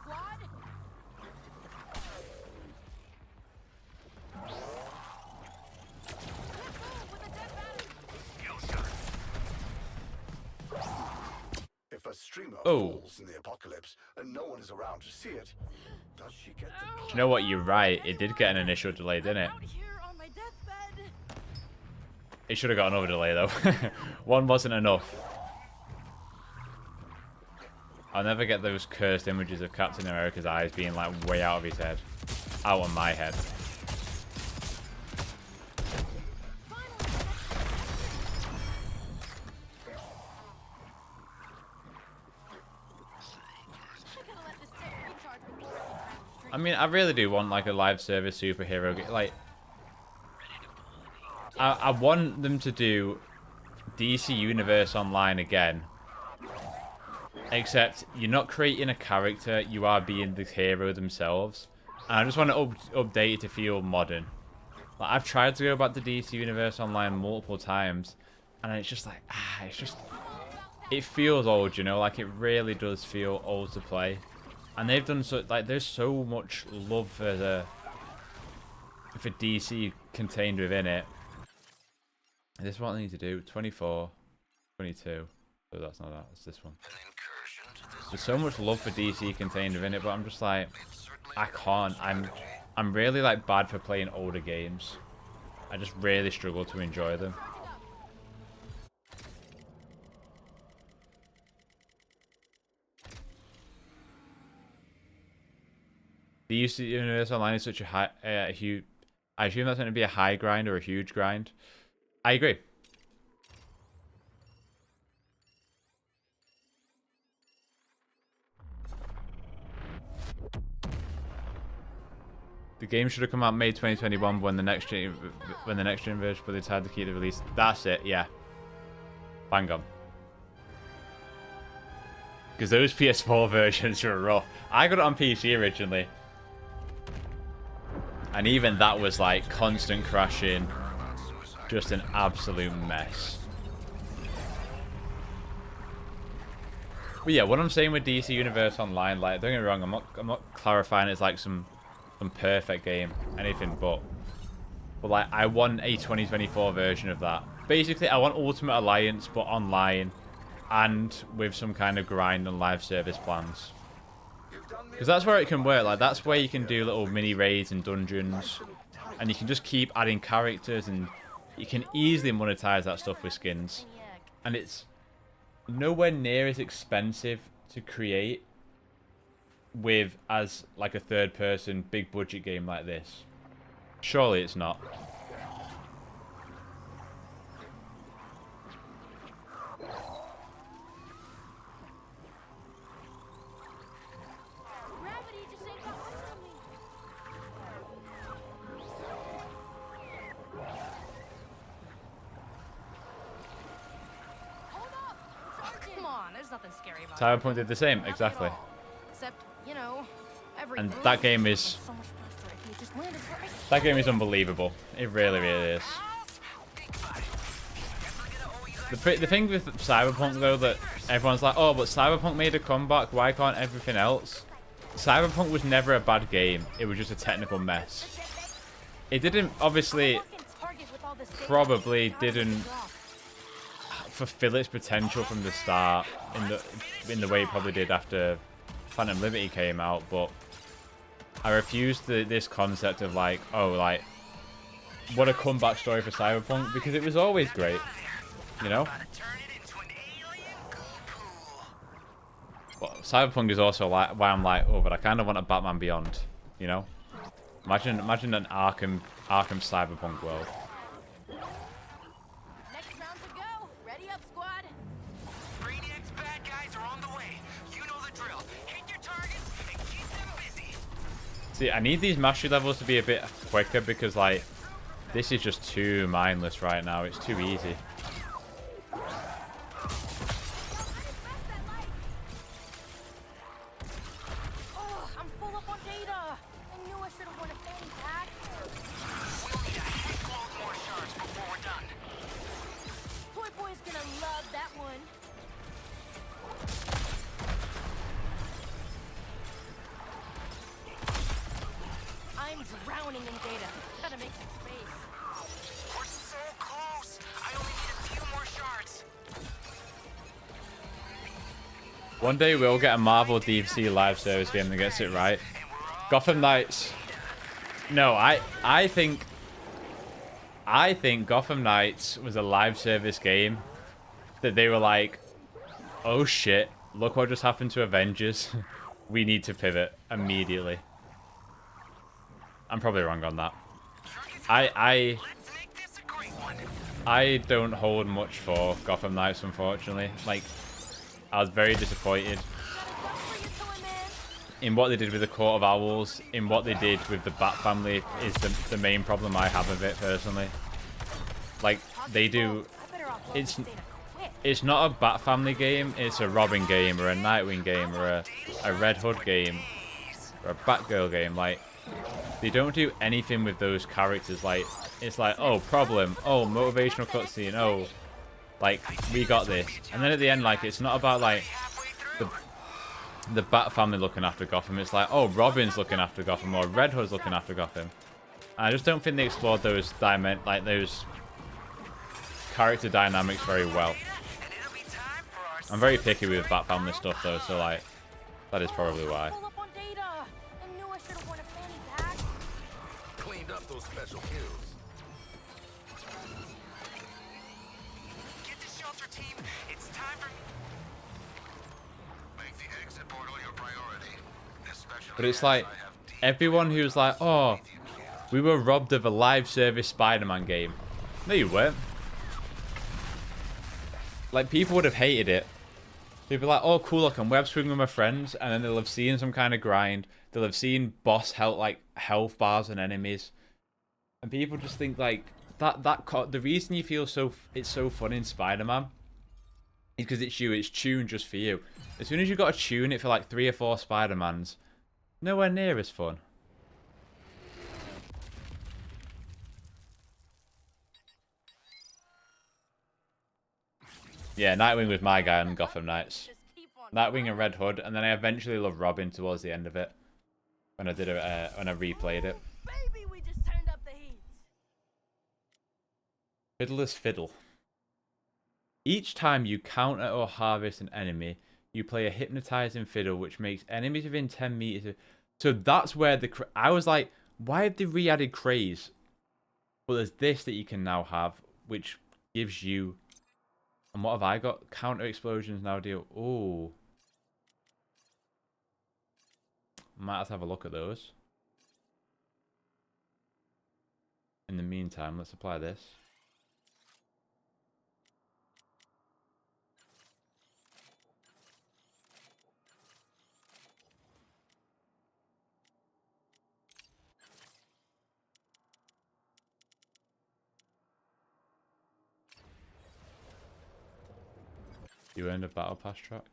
If a streamer Oh. falls in the apocalypse and no one is around to see it, does she get the... Do you know what? You're right. It did get an initial delay, didn't it? Out here on my deathbed. It should have got another delay though. One wasn't enough. I'll never get those cursed images of Captain America's eyes being like way out of his head. Out of my head. I mean, I really do want like a live service superhero game. Like, I want them to do DC Universe Online again. Except you're not creating a character, you are being the hero themselves. And I just want to update it to feel modern. Like, I've tried to go back to DC Universe Online multiple times, and it's just like, it feels old, you know, like it really does feel old to play. And they've done so, like, there's so much love for DC contained within it. This is what I need to do. 24, 22. So that's not that, it's this one. There's so much love for DC contained within it, but I'm just like, I can't. I'm really like bad for playing older games. I just really struggle to enjoy them. The DC Universe Online is such a high, huge. I assume that's going to be a high grind or a huge grind. I agree. The game should have come out May 2021 when the next gen version, but it's hard to keep the release. That's it, yeah. Bang on. Because those PS4 versions were rough. I got it on PC originally. And even that was like constant crashing. Just an absolute mess. But yeah, what I'm saying with DC Universe Online, like, don't get me wrong, I'm not clarifying it's like some perfect game, anything but like, I want a 2024 version of that. Basically, I want Ultimate Alliance, but online, and with some kind of grind and live service plans. Because that's where it can work. Like, that's where you can do little mini raids and dungeons, and you can just keep adding characters, and you can easily monetize that stuff with skins. And it's nowhere near as expensive to create with as like a third person big budget game like this. Surely it's not. Gravity just ain't got one on me. Hold up! Oh, come on, there's nothing scary about it. Cyberpunk did the same, Nothing exactly. at all. Except, you know, every And that game is so much faster if you just landed where I that game is unbelievable. It really, really is. Think about it. Definitely gonna owe you guys The thing with Cyberpunk though, that everyone's like, oh, but Cyberpunk made a comeback, why can't everything else? Cyberpunk was never a bad game, it was just a technical mess. It didn't, obviously, probably didn't fulfill its potential from the start in the way it probably did after Phantom Liberty came out, but I refused this concept of like, oh, like, what a comeback story for Cyberpunk, because it was always great, you know? Well, Cyberpunk is also like why I'm like, oh, but I kind of want a Batman Beyond, you know? Imagine an Arkham Cyberpunk world. Next round to go. Ready up, squad. Brainiac's bad guys are on the way. You know the drill. Hit your targets and keep them busy. See, I need these mastery levels to be a bit quicker because, like, this is just too mindless right now. It's too easy. Oh, I'm full up on data. I knew I should have won a fanny pack. We'll need a heckload more shards before we're done. Toy Boy's gonna love that one. I'm drowning in data. Gotta make some space. We're so close. I only need a few more shards. One day we'll get a Marvel DC live service game that gets it right. Gotham Knights. No, I think Gotham Knights was a live service game that they were like, oh shit, look what just happened to Avengers. We need to pivot immediately. I'm probably wrong on that. I don't hold much for Gotham Knights, unfortunately. Like, I was very disappointed in what they did with the Court of Owls, in what they did with the Bat Family is the main problem I have of it, personally. Like, they do... It's not a Bat Family game, it's a Robin game, or a Nightwing game, or a Red Hood game, or a Batgirl game. Like, they don't do anything with those characters. Like, it's like, oh, problem, oh, motivational cutscene, oh, like, we got this. And then at the end, like, it's not about, like, the Bat Family looking after Gotham. It's like, oh, Robin's looking after Gotham, or Red Hood's looking after Gotham. And I just don't think they explored those those character dynamics very well. I'm very picky with Bat Family stuff, though, so, like, that is probably why. Cleaned up those special kills. Get the shelter team. It's time for... Make the exit portal your priority. Especially But it's like, as I have deep everyone who's like, oh, we were robbed of a live service Spider-Man game. No, you weren't. Like, people would have hated it. They'd be like, oh, cool, I can web swing with my friends, and then they'll have seen some kind of grind. They'll have seen boss health bars and enemies. And people just think, like, the reason you feel it's so fun in Spider-Man is because it's tuned just for you. As soon as you've got to tune it for, like, 3 or 4 Spider-Mans, nowhere near as fun. Yeah, Nightwing was my guy on Gotham Knights. Nightwing and Red Hood, and then I eventually loved Robin towards the end of it. When I replayed it. Baby, we just turned up the heat. Fiddler's Fiddle. Each time you counter or harvest an enemy, you play a hypnotizing fiddle, which makes enemies within 10 meters. So that's where I was like, why have they re-added craze? Well, there's this that you can now have, which gives you. And what have I got? Counter explosions now deal. Oh. Might have to have a look at those. In the meantime, let's apply this. You earned a battle pass track.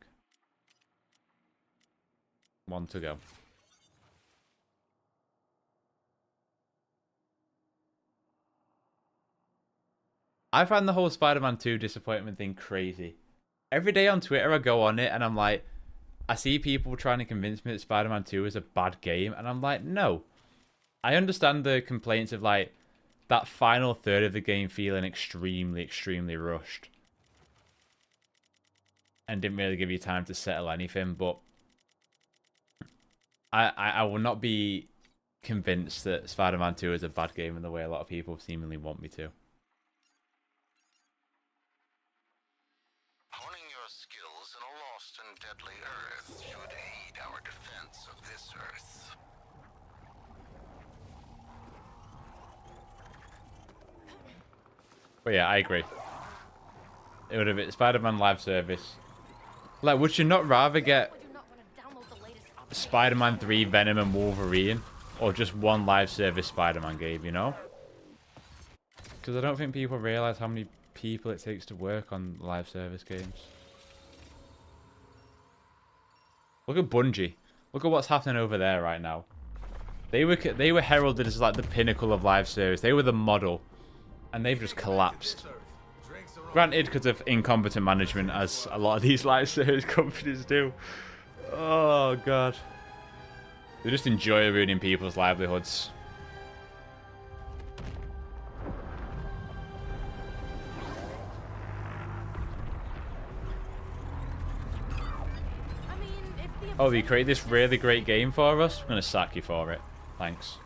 1 to go. I find the whole Spider-Man 2 disappointment thing crazy. Every day on Twitter I go on it and I'm like, I see people trying to convince me that Spider-Man 2 is a bad game, and I'm like, no. I understand the complaints of like that final third of the game feeling extremely, extremely rushed. And didn't really give you time to settle anything, but I will not be convinced that Spider-Man 2 is a bad game in the way a lot of people seemingly want me to. Honing your skills in a lost and deadly Earth should aid our defense of this Earth. But yeah, I agree. It would have been Spider-Man live service. Like, would you not rather get Would you not want to download the latest update? Spider-Man 3, Venom, and Wolverine, or just one live service Spider-Man game, you know? Because I don't think people realize how many people it takes to work on live service games. Look at Bungie. Look at what's happening over there right now. They were heralded as like the pinnacle of live service. They were the model, and they've just collapsed. Granted, because of incompetent management, as a lot of these live service companies do. Oh god, they just enjoy ruining people's livelihoods. I mean, if the Oh, you created this really great game for us? I'm gonna sack you for it. Thanks.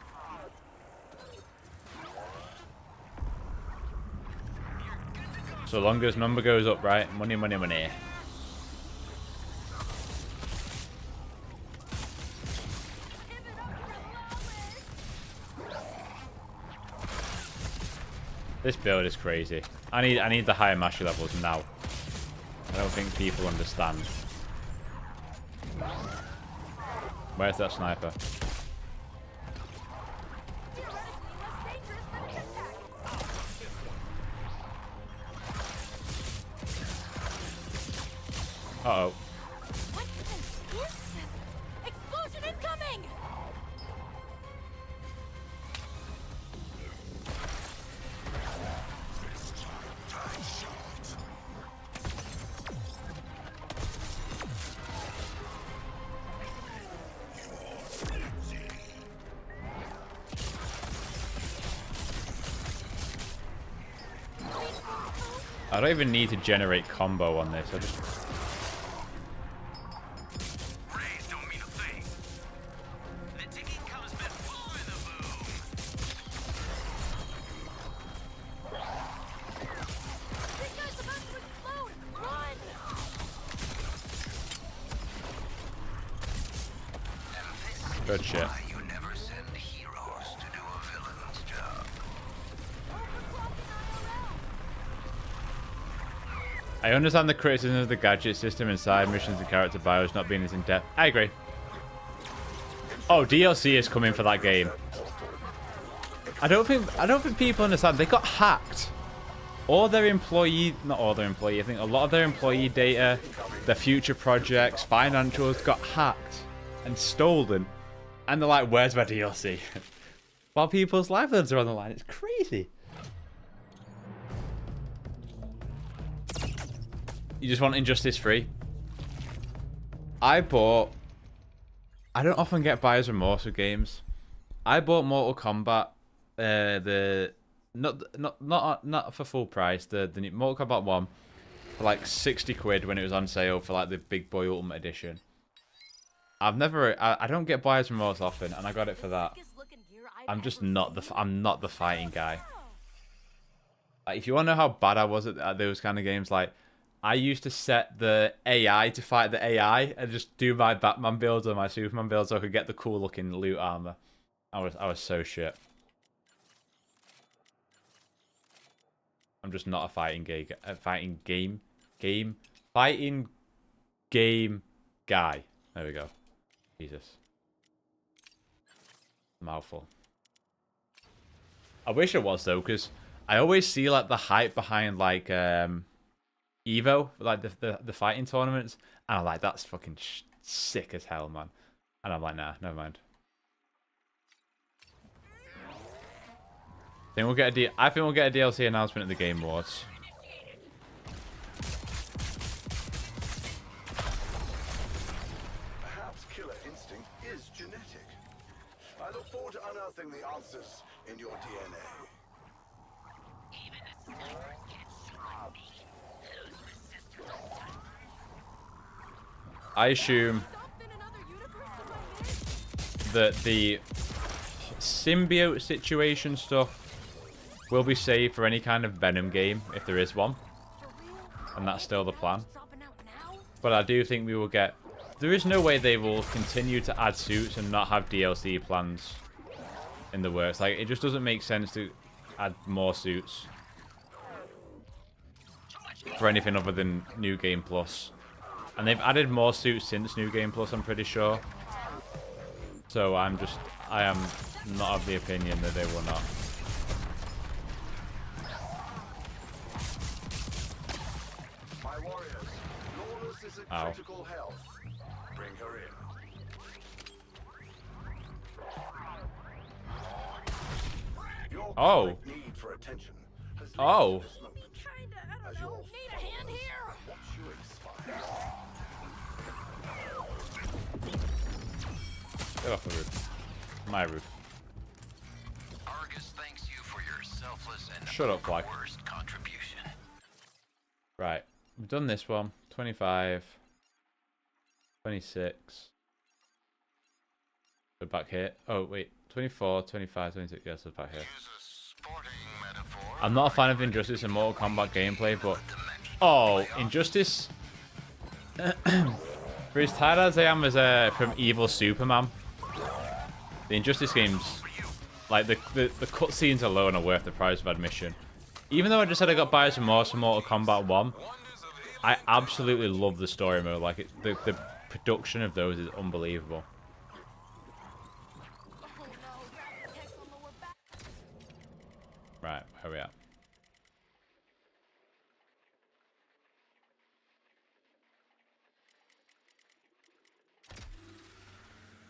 So long as number goes up, right? Money, money, money. This build is crazy. I need the higher mastery levels now. I don't think people understand. Where's that sniper? Uh-oh. What even is this? Explosion incoming! I don't even need to generate combo on this. I just... Rays don't mean a thing. The ticking comes before the boom. This guy's about to explode! Run! Good shit. You never send heroes to do a villain's job. I understand the criticism of the gadget system and side missions and character bios not being as in-depth. I agree. Oh, DLC is coming for that game. I don't think people understand. They got hacked. All their employee, not all their employee, I think a lot of their employee data, their future projects, financials got hacked and stolen. And they're like, where's my DLC? While people's livelihoods are on the line. It's crazy. You just want Injustice 3? I don't often get buyer's remorse with games. I bought Mortal Kombat, not for full price, the new Mortal Kombat 1 for like 60 quid when it was on sale for like the Big Boy Ultimate Edition. I don't get buyer's remorse often, and I got it for that. I'm just not the fighting guy. Like, if you want to know how bad I was at those kind of games, like, I used to set the AI to fight the AI and just do my Batman builds or my Superman builds so I could get the cool looking loot armor. I was so shit. I'm just not a fighting game guy. There we go. Jesus. Mouthful. I wish it was though, because I always see like the hype behind like Evo, like the fighting tournaments, and I'm like, that's fucking sick as hell, man. And I'm like, nah, never mind. I think we'll get a DLC announcement at the Game Awards. Perhaps killer instinct is genetic. I look forward to unearthing the answers in your DNA. I assume that the symbiote situation stuff will be saved for any kind of Venom game, if there is one. And that's still the plan. But I do think we will get... There is no way they will continue to add suits and not have DLC plans in the works. Like, it just doesn't make sense to add more suits for anything other than New Game Plus. And they've added more suits since New Game Plus, I'm pretty sure. So I am not of the opinion that they will not. My warriors, Lawless is at critical health. Bring her in. Your chronic need for attention has led to this moment. Kinda, I As don't know. your Need a hand here? watch you expire. Get off the roof. My roof. Argus thanks you for your selfless and Shut up, Flag. worst contribution. Right. We've done this one. 25. 26. We're back here. Oh, wait. 24, 25, 26. Yes, we're back here. Use a sporting metaphor. I'm not a fan of Injustice and Mortal Kombat gameplay, but... Oh, Injustice... For as tired as I am as from Evil Superman, the Injustice games, like the cutscenes alone are worth the price of admission. Even though I just said I got buyer's remorse for Mortal Kombat 1, I absolutely love the story mode. Like the production of those is unbelievable. Right, where are we at?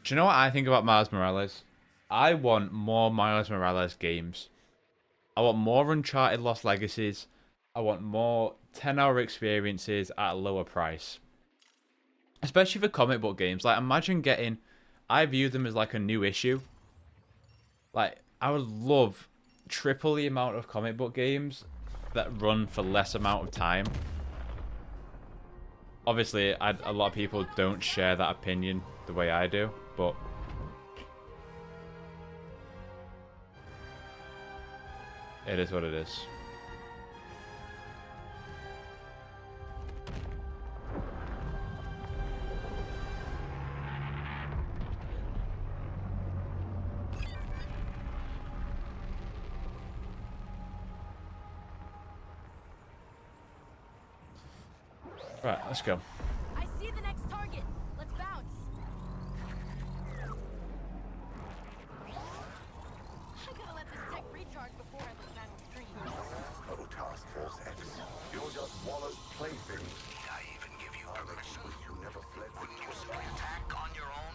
Do you know what I think about Miles Morales? I want more Miles Morales games. I want more Uncharted Lost Legacies. I want more 10-hour experiences at a lower price. Especially for comic book games. Like, imagine getting... I view them as like a new issue. Like, I would love triple the amount of comic book games that run for less amount of time. Obviously, a lot of people don't share that opinion the way I do, but... It is what it is. Right, let's go. I see the next target. Let's bounce. I gotta let this tech recharge before I look back on the screen. Oh, Task Force X, you're just Waller's plaything. Did I even give you permission? You never fled from Wouldn't you simply attack on your own?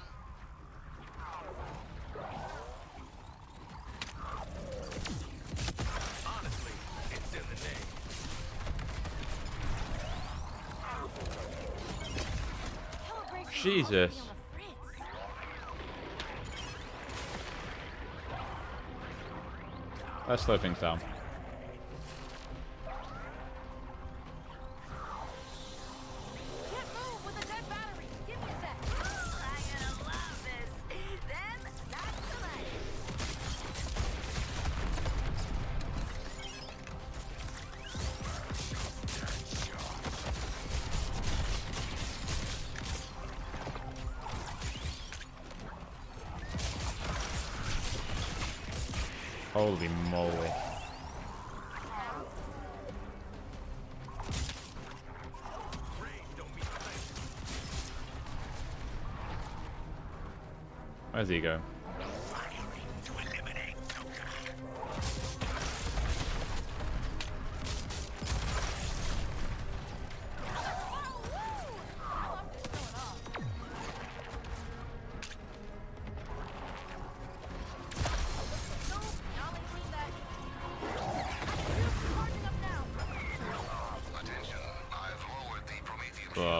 Honestly, it's in the name. Jesus. Let's slow things down. Can't move with a dead battery. Give me a sec. I'm gonna love this. Then, that's the life. Holy moly. Where's he going?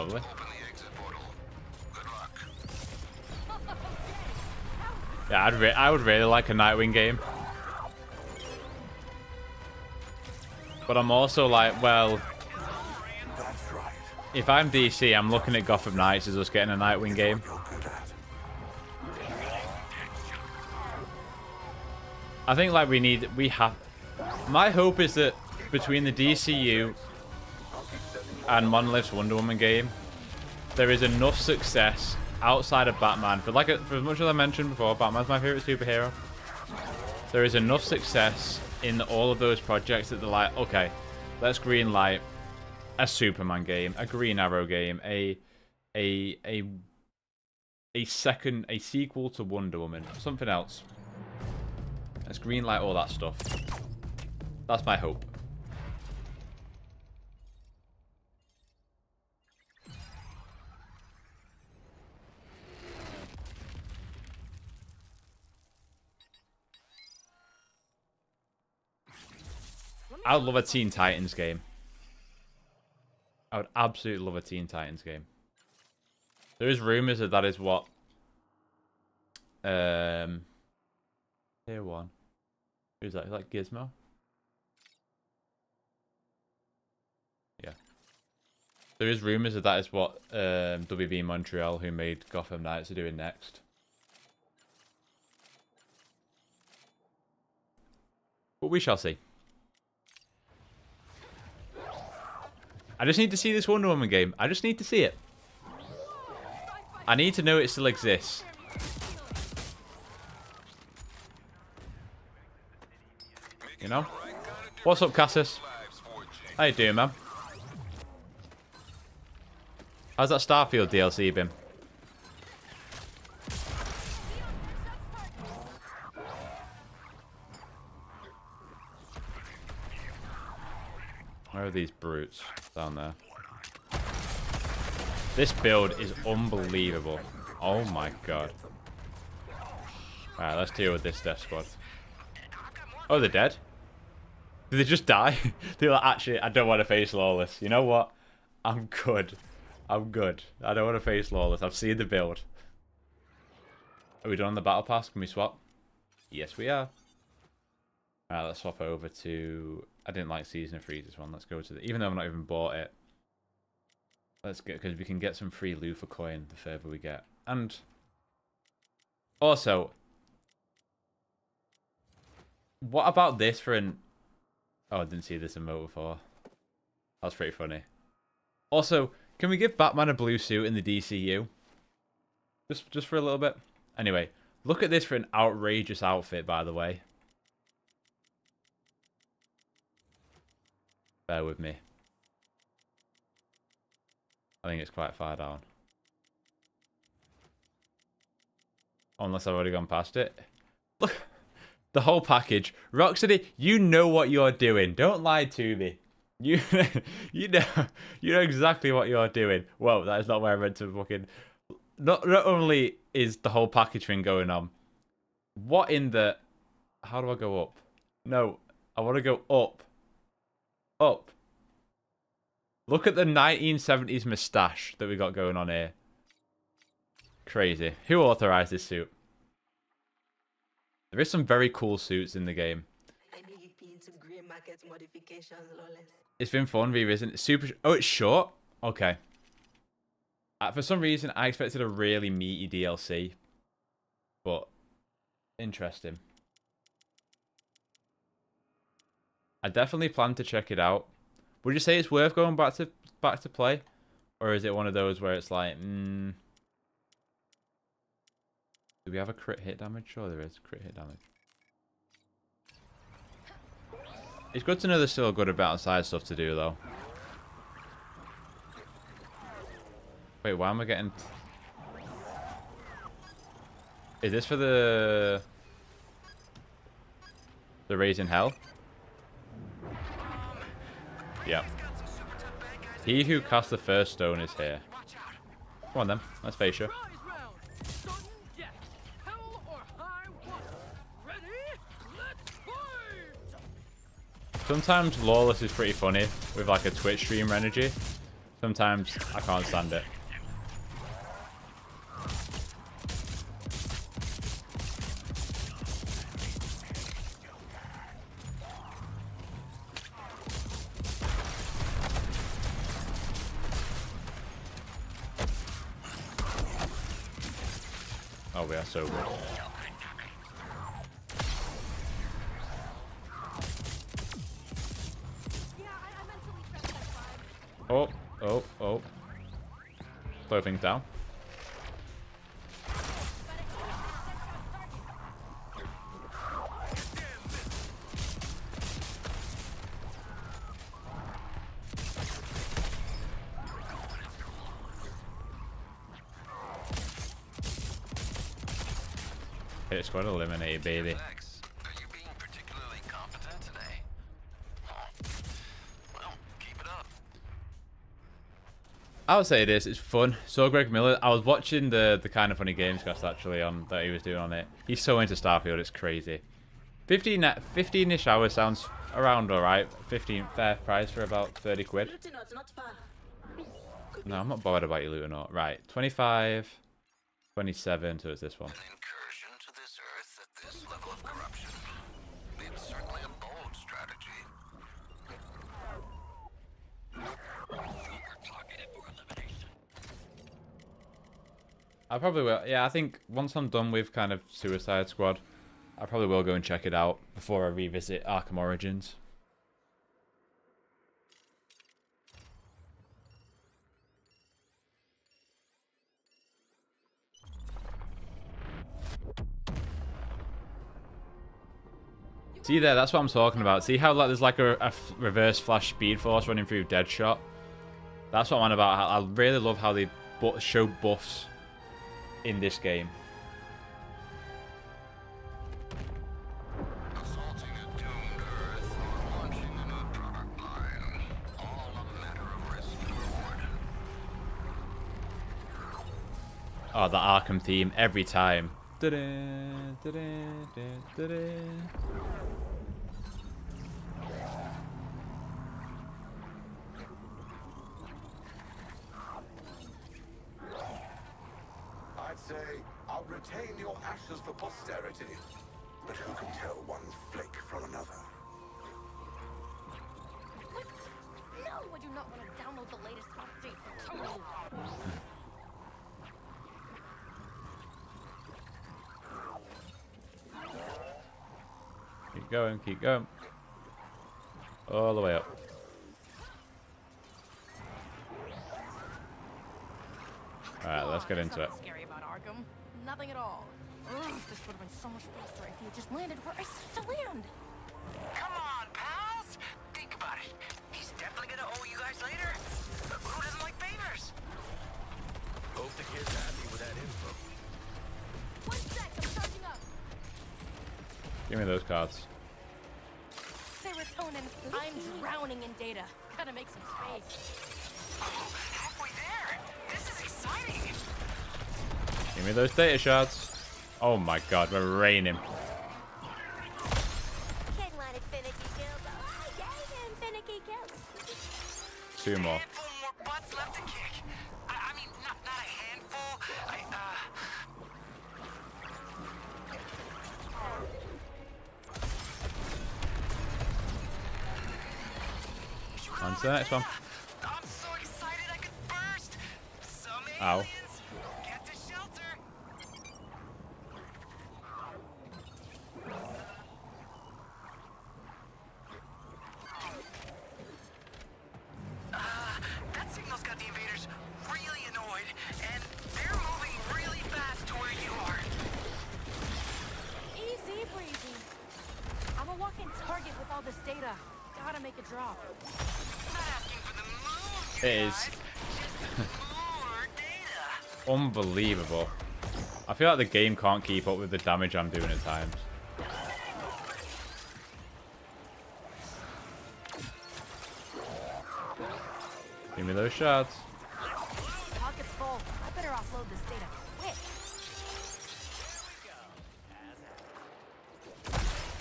Probably. Open the exit portal. Good luck. Yeah, I would really like a Nightwing game. But I'm also like, well, That's right. if I'm DC, I'm looking at Gotham Knights as us getting a Nightwing game. You're good at. I think like we have. My hope is that between the DCU and Monolith's Wonder Woman game, there is enough success outside of Batman. For as much as I mentioned before, Batman's my favorite superhero. There is enough success in all of those projects that they're like, okay, let's greenlight a Superman game, a Green Arrow game, a sequel to Wonder Woman, something else. Let's greenlight all that stuff. That's my hope. I would love a Teen Titans game. I would absolutely love a Teen Titans game. There is rumors that that is what Tier 1. Who's that? Is that Gizmo? Yeah. There is rumors that that is what WB Montreal, who made Gotham Knights, are doing next. But we shall see. I just need to see this Wonder Woman game. I just need to see it. I need to know it still exists. You know? What's up, Cassis? How you doing, man? How's that Starfield DLC been? Where are these brutes? Down there. This build is unbelievable. Oh my god. Alright, let's deal with this Death Squad. Oh, they're dead? Did they just die? They're like, actually, I don't want to face Lawless. You know what? I'm good. I'm good. I don't want to face Lawless. I've seen the build. Are we done on the battle pass? Can we swap? Yes, we are. Alright, let's swap over to... I didn't like Season of Freezes one. Let's go to the... Even though I've not even bought it. Let's get... Because we can get some free Lufa coin the further we get. And... Also... What about this for an... Oh, I didn't see this emote before. That's pretty funny. Also, can we give Batman a blue suit in the DCU? Just for a little bit? Anyway, look at this for an outrageous outfit, by the way. Bear with me. I think it's quite far down. Unless I've already gone past it. Look, the whole package. Rocksteady, you know what you're doing. Don't lie to me. You know exactly what you're doing. Whoa, that is not where I meant to fucking... Not only is the whole package thing going on. What in the... How do I go up? No, I want to go up. Up. Look at the 1970s moustache that we got going on here. Crazy. Who authorized this suit? There is some very cool suits in the game. I knew you'd be into grey market modifications, Lawless. It's been fun revisiting. Super. Oh, it's short? Okay. For some reason, I expected a really meaty DLC. But, interesting. I definitely plan to check it out. Would you say it's worth going back to play? Or is it one of those where it's like, do we have a crit hit damage? Sure there is crit hit damage. It's good to know there's still a good amount of side stuff to do though. Wait, why am I getting... Is this for the Raising Hell? Yep. He who cast the first stone is here. Come on then, let's face you. Sometimes Lawless is pretty funny with like a Twitch streamer energy. Sometimes I can't stand it. Oh, we are so good. Oh, oh, oh. Slow things down. Hit squad eliminated, baby. Lex, are you being particularly competent today? Oh. Well, keep it up. I would say this, it's fun. So Greg Miller, I was watching the Kind of Funny Games cast actually on that he was doing on it. He's so into Starfield, it's crazy. 15-ish hours sounds around alright. 15 fair price for about 30 quid. No, I'm not bothered about you looting or right. 25, 27, so it's this one. An incursion to this Earth at this level of corruption. It's certainly a bold strategy. I probably will. Yeah, I think once I'm done with kind of Suicide Squad, I probably will go and check it out before I revisit Arkham Origins. See there, that's what I'm talking about. See how like there's like a reverse flash speed force running through Deadshot? That's what I'm on about. I really love how they show buffs in this game. Assaulting a doomed Earth or launching a new product line. All a matter of risk and reward. Oh, the Arkham theme every time. Da-da, da-da, da-da. I'd say I'll retain your ashes for posterity. But who can tell one flake from another? What? No, I do not want to download the latest update for Total. Keep going, keep going. All the way up. Alright, let's get into it. Nothing scary about Arkham. Nothing at all. Ugh, this would have been so much faster if you had just landed where I said to land. Come on, pals. Think about it. He's definitely gonna owe you guys later. Who doesn't like favors? Hope the kid's happy with that info. 1 sec, I'm charging up. Give me those cards. Serotonin. I'm drowning in data. Gotta make some space. Oh, halfway there. This is exciting. Give me those data shards. Oh my god, we're raining. King wanted finicky kills. Oh, I gave him finicky kills. 2 more. Handful more butts left to kick. I mean, not a handful. On to the next one. I'm so excited I could burst. Some Ow. aliens, get to shelter. That signal's got the invaders really annoyed, and they're moving really fast to where you are. Easy breezy. I'm a walking target with all this data. Gotta make a drop. Not asking for the moon, you It is. guys. Just more data. Unbelievable. I feel like the game can't keep up with the damage I'm doing at times. Give me those shards. Pocket's full. I better offload this data quick.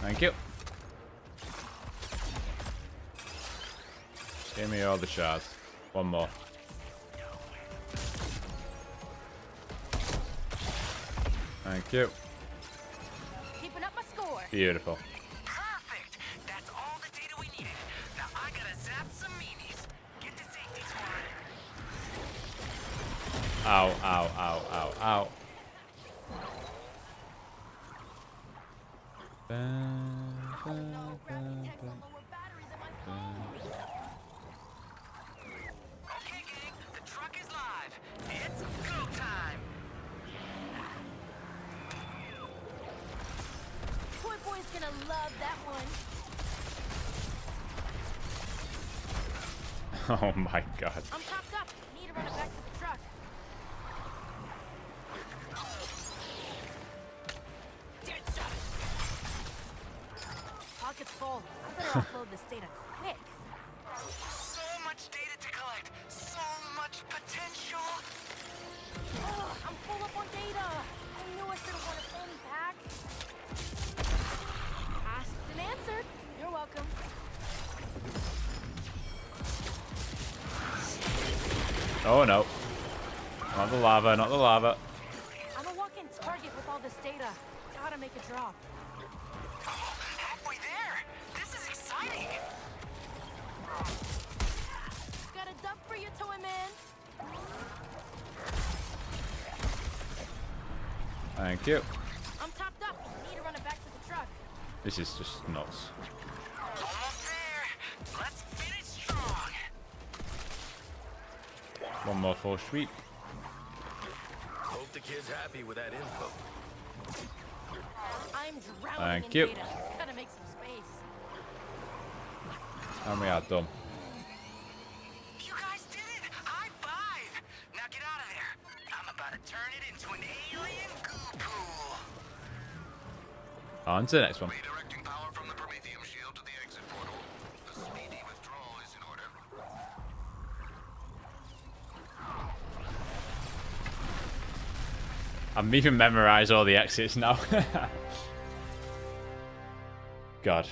Thank you. Give me all the shards. One more. Thank you. Keeping up my score. Beautiful. Perfect. That's all the data we needed. Now I gotta zap some meanies. Get to safety squad. Ow, ow, ow, ow, ow. Oh no, gravity takes a lower battery than my phone. Okay, gang. The truck is live. It's go time. Toy Boy's gonna love that one. Oh my god. I'm topped up. Need to run it back to the truck. Dead shot. Pocket's full. I better offload this data quick. So much data to collect. So much potential. Ugh, I'm full up on data. I knew I should have won a fanny pack. Asked and answered. You're welcome. Oh no. Not the lava, not the lava. I'm a walk-in target with all this data. Gotta make a drop. Halfway there. This is exciting. Got a dub for you, Toy Man. Thank you. I'm topped up. Need to run it back to the truck. This is just nuts. Almost there. Let's finish strong. One more full sweep. Hope the kid's happy with that info. I'm drowning Thank in you. data. Gotta make some space. And we are done. You guys did it. High five. Now get out of there. I'm about to turn it into an alien goo pool. On to the next one. Redirecting power from the Prometheum shield to the exit portal. The speedy withdrawal is in order. I've even memorized all the exits now. God.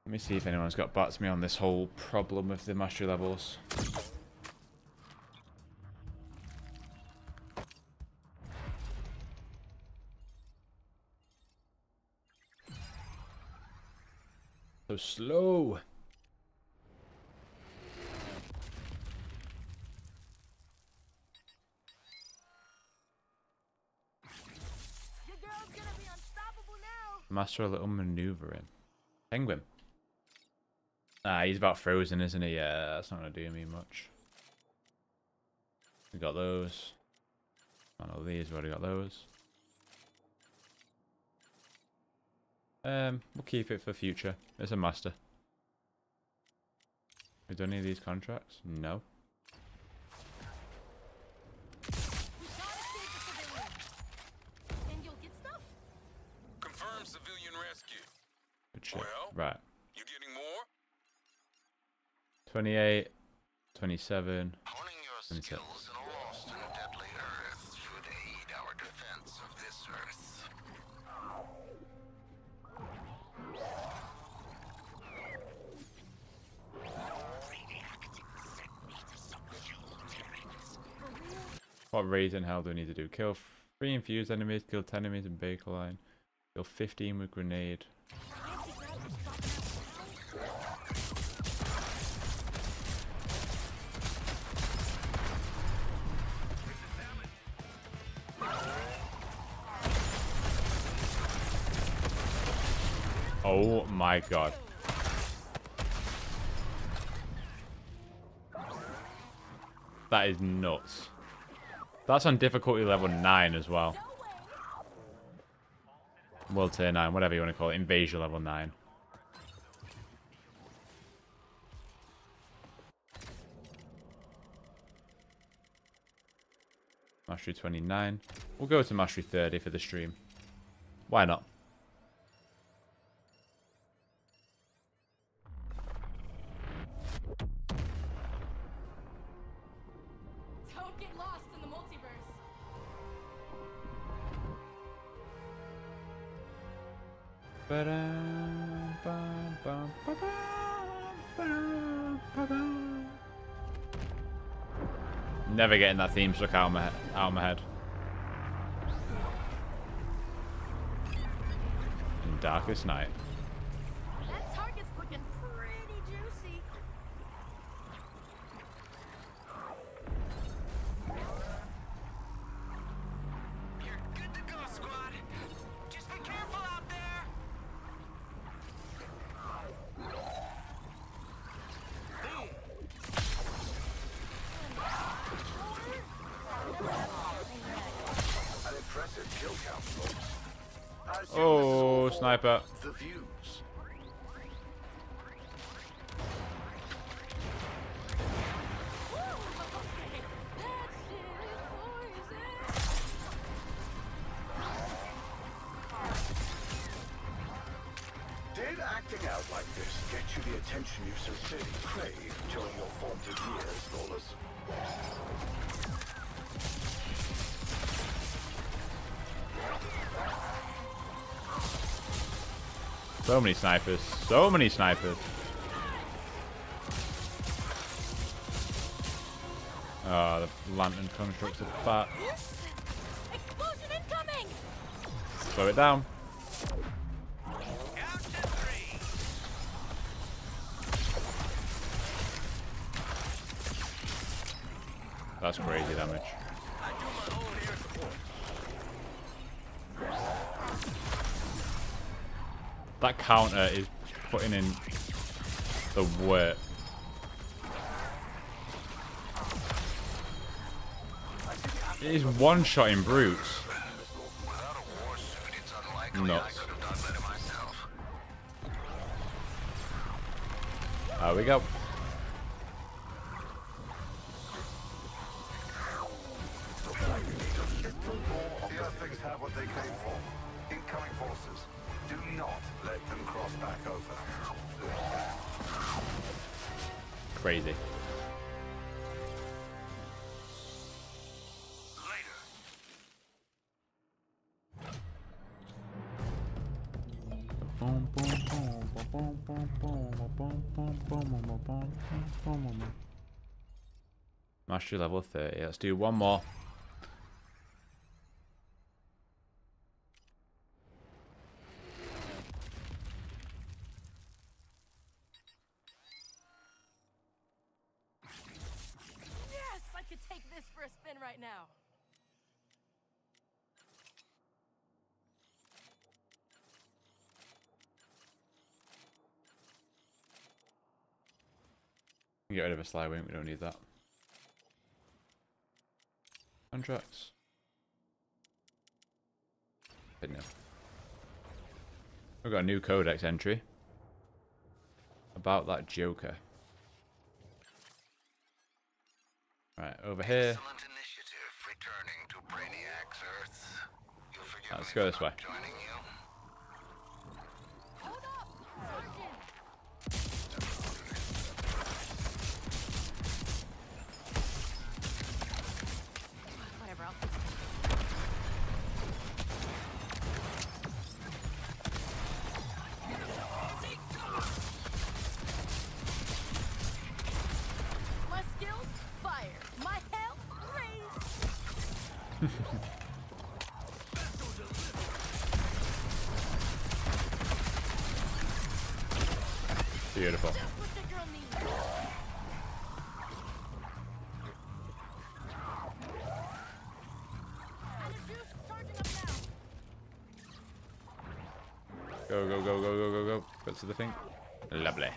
Let me see if anyone's got back to me on this whole problem with the mastery levels. So slow. Your girl's gonna be unstoppable now. Master a little maneuvering. Penguin. Ah, he's about frozen, isn't he? Yeah, that's not going to do me much. We got those. None of these, we've already got those. We'll keep it for future. It's a master. We done any of these contracts? No. We gotta save the civilian. And you'll get stuff? Confirm civilian rescue. Good shit. Well? Right. You getting more? 28, 27. Honing your skills in a lost and deadly Earth should aid our defense of this Earth. What raid in hell do we need to do? Kill 3 infused enemies, kill 10 enemies in Bakerline, kill 15 with grenade. Oh my god. That is nuts. That's on difficulty level 9 as well. World tier 9, whatever you want to call it. Invasion level 9. Mastery 29. We'll go to Mastery 30 for the stream. Why not? Don't get lost in the multiverse. Ba-dum, bum, bum, ba-bum, ba-dum, ba-bum. Never getting that theme stuck out of my head. In Darkest Night. That target's looking pretty juicy. You're good to go, squad. Just be careful out there. An impressive kill count, folks. I assume this is Oh, all for sniper. the views. Did acting out like this get you the attention you sincerely craved during your formative years, Lawless? So many snipers. So many snipers. Oh, the lantern constructs are fat. Explosion incoming! Slow it down. Count to 3. That's crazy damage. I do my own air support. That counter is putting in the work. It is one-shotting brutes. Without a war suit, it's unlikely I Nuts. could have done better myself. There we go. The Earthlings have what they came for. Incoming forces. Do not let them cross back over. Crazy. Later. Mastery level 30. Let's do one more. Yes, I could take this for a spin right now. Get rid of a slide wing. We don't need that. Contracts. Hidden. We've got a new codex entry about that Joker. Right, over here. Excellent initiative returning to Brainiac's Earth. You'll forgive Let's me go for this not way. joining you. Hold up, Sergeant! Whatever, I'll fix it. My skills, fire. My health, raise. Beautiful. Just what the girl needs. And the juice charging up now. Go, go, go, go, go, go, go. Go to the thing. Lovely.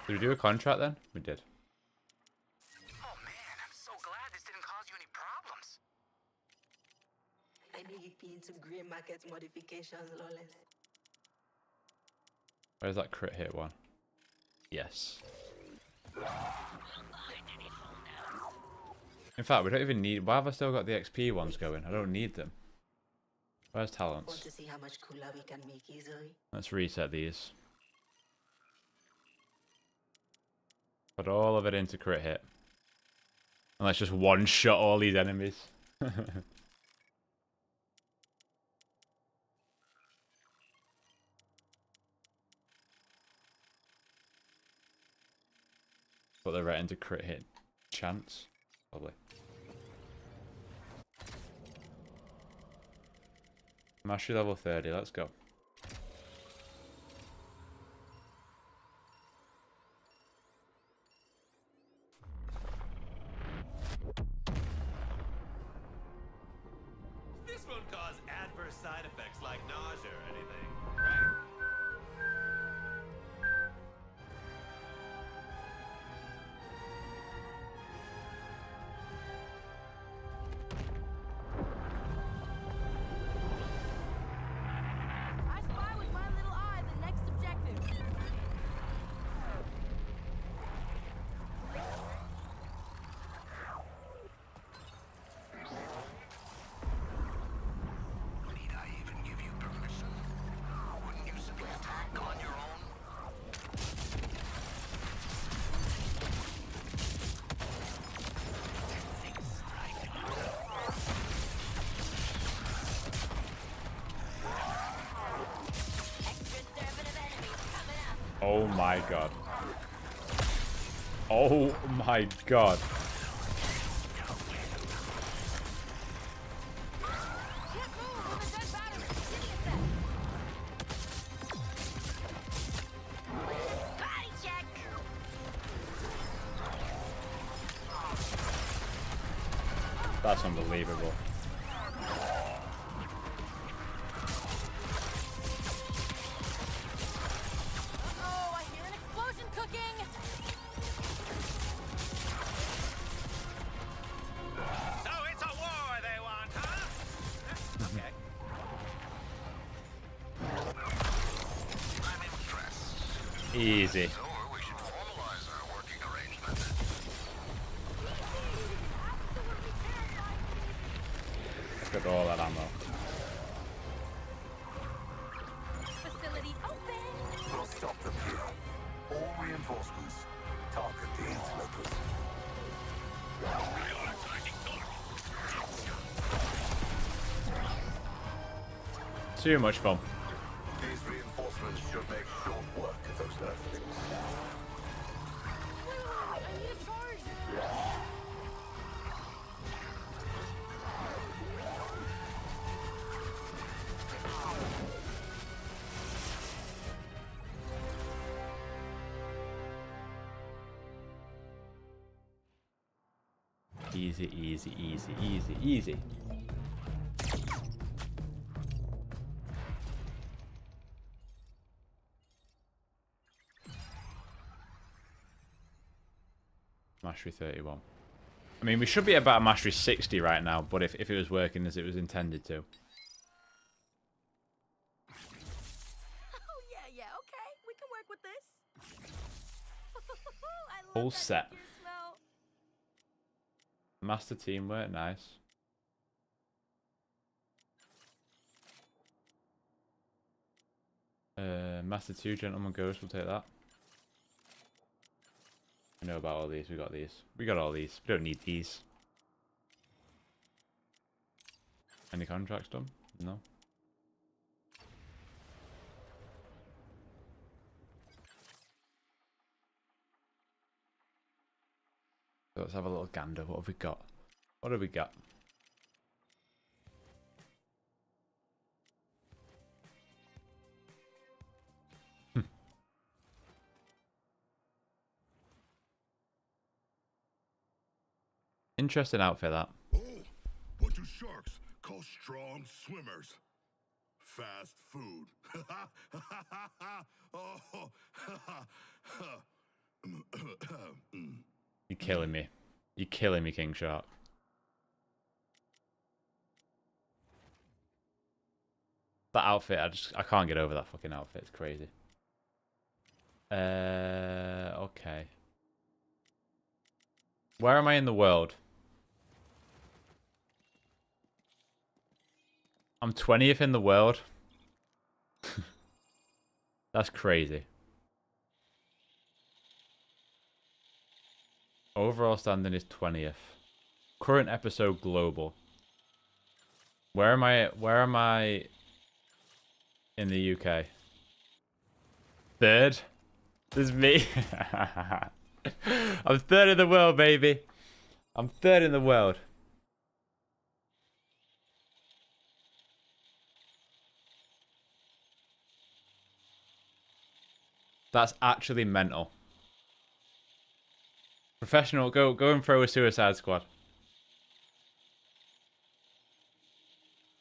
Did we do a contract then? We did. Oh man, I'm so glad this didn't cause you any problems. I need it into grey market modifications, Lawless. Where's that crit hit one? Yes. In fact, we don't even need... Why have I still got the XP ones going? I don't need them. Where's Want talents? to see how much cooler we can make easily? Let's reset these. Put all of it into crit hit. And let's just one-shot all these enemies. Put the right into crit hit chance. Probably. Mastery level 30, let's go. This won't cause adverse side effects like nausea or anything, right? I spy with my little eye the next objective. Need I even give you permission? Wouldn't you simply attack on your own? Extra serving of enemies coming up. Oh my god. Oh my god. Can't move with a dead battery. Give me a sec. Body check. That's unbelievable. Oh, I hear an explosion cooking. So it's a war they want, huh? Okay. I'm impressed. Easy. So we should formalize our working arrangement. Look at all that ammo. Facility open. We'll stop them here. All reinforcements. Target the interlopers. Too much fun. These reinforcements should make short work of those earthlings. I need a charge. Easy, easy, easy, easy, easy. Mastery 31. I mean, we should be about Mastery 60 right now, but if it was working as it was intended to. Oh yeah, okay. We can work with this. I love Full that set. figure smell. Master teamwork, nice. Master 2, Gentleman Ghost, we'll take that. I know about all these, we got these. We got all these, we don't need these. Any contracts done? No. So let's have a little gander, what have we got? What have we got? Interesting outfit, that. Oh, what do sharks call strong swimmers? Fast food. Oh, You're killing me. You're killing me, King Shark. That outfit, I can't get over that fucking outfit. It's crazy. Okay. Where am I in the world? I'm 20th in the world. That's crazy. Overall standing is 20th. Current episode global. Where am I in the UK? Third? This is me. I'm third in the world, baby. I'm third in the world. That's actually mental. Professional, go and throw a Suicide Squad.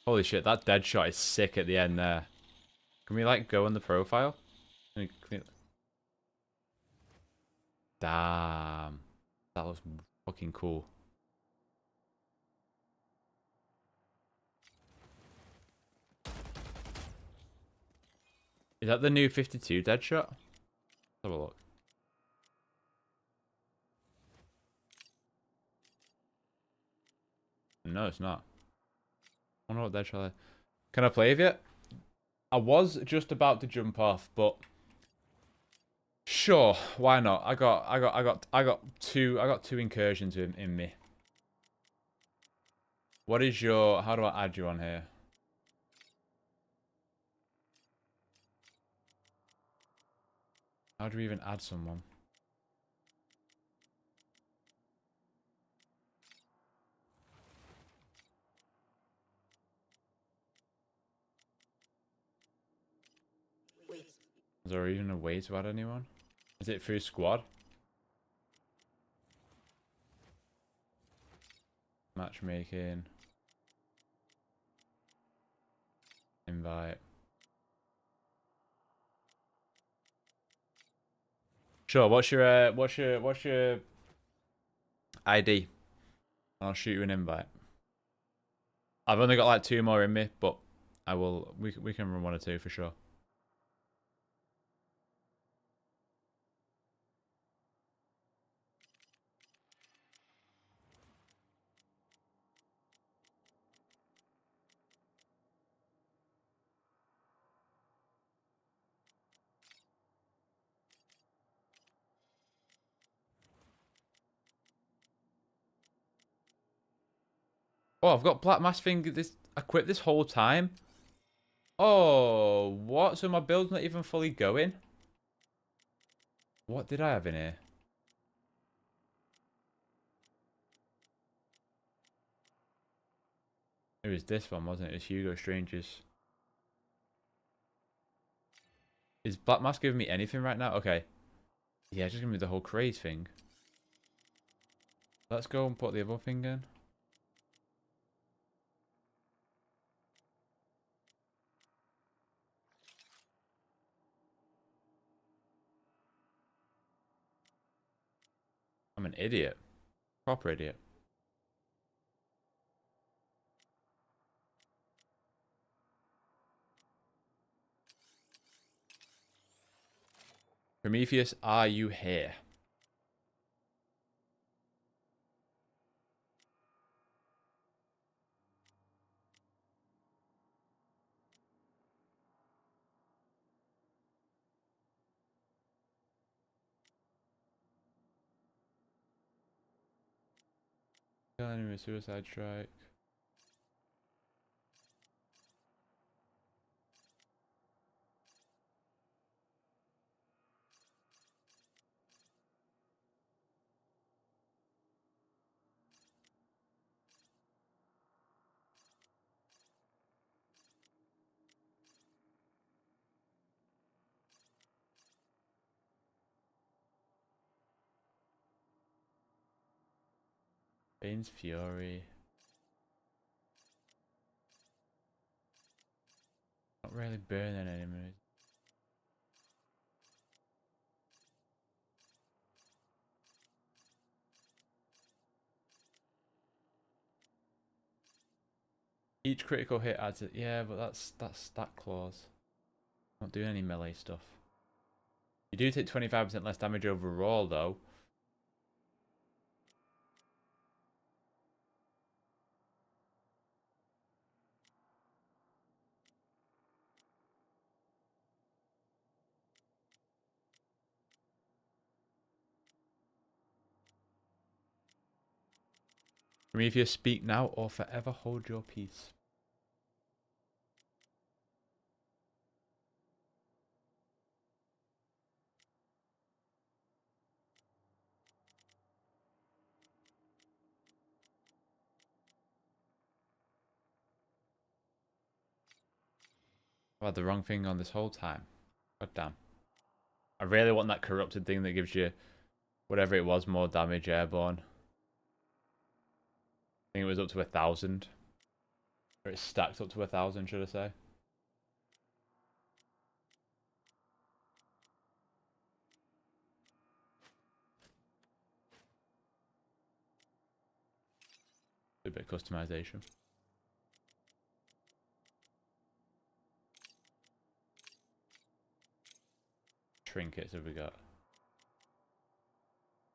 Holy shit, that dead shot is sick at the end there. Can we like go on the profile? Damn. That was fucking cool. Is that the new 52 dead shot? Let's have a look. No, it's not. I wonder what dead shot is. Can I play with it? I was just about to jump off, but sure, why not? I got two incursions in me. What is your? How do I add you on here? How do we even add someone? Wait. Is there even a way to add anyone? Is it through squad? Matchmaking. Invite. Sure. What's your ID? I'll shoot you an invite. I've only got like 2 more in me, but I will. We can run 1 or 2 for sure. Oh, I've got Black Mass thing this equipped this whole time. Oh, what? So my build's not even fully going? What did I have in here? It was this one, wasn't it? It's Hugo Strange's. Is Black Mass giving me anything right now? Okay. Yeah, just give me the whole craze thing. Let's go and put the other thing in. I'm an idiot. Proper idiot. Prometheus, are you here? Kill enemy, suicide strike. Bane's Fury. Not really burning enemies. Each critical hit adds it. Yeah, but that's stat clause. Not doing any melee stuff. You do take 25% less damage overall, though. Prometheus, speak now or forever hold your peace. I had the wrong thing on this whole time. God damn. I really want that corrupted thing that gives you whatever it was, more damage airborne. I think it was up to 1,000. Or it stacked up to 1,000, should I say. A bit of customization. Trinkets have we got?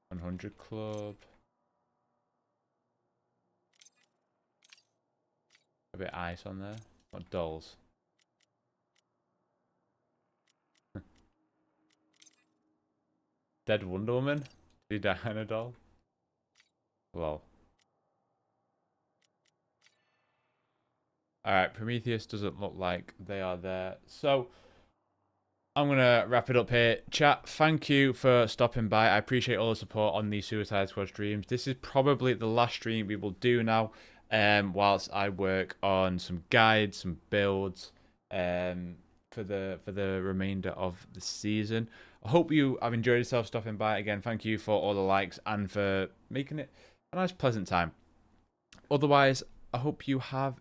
100 club. A bit of ice on there. What dolls? Dead Wonder Woman? Did he die in a doll? Lol. Alright, Prometheus doesn't look like they are there. So, I'm going to wrap it up here. Chat, thank you for stopping by. I appreciate all the support on these Suicide Squad streams. This is probably the last stream we will do now, whilst I work on some guides, some builds, for the remainder of the season. I hope you have enjoyed yourself stopping by. Again, thank you for all the likes and for making it a nice, pleasant time. Otherwise, I hope you have a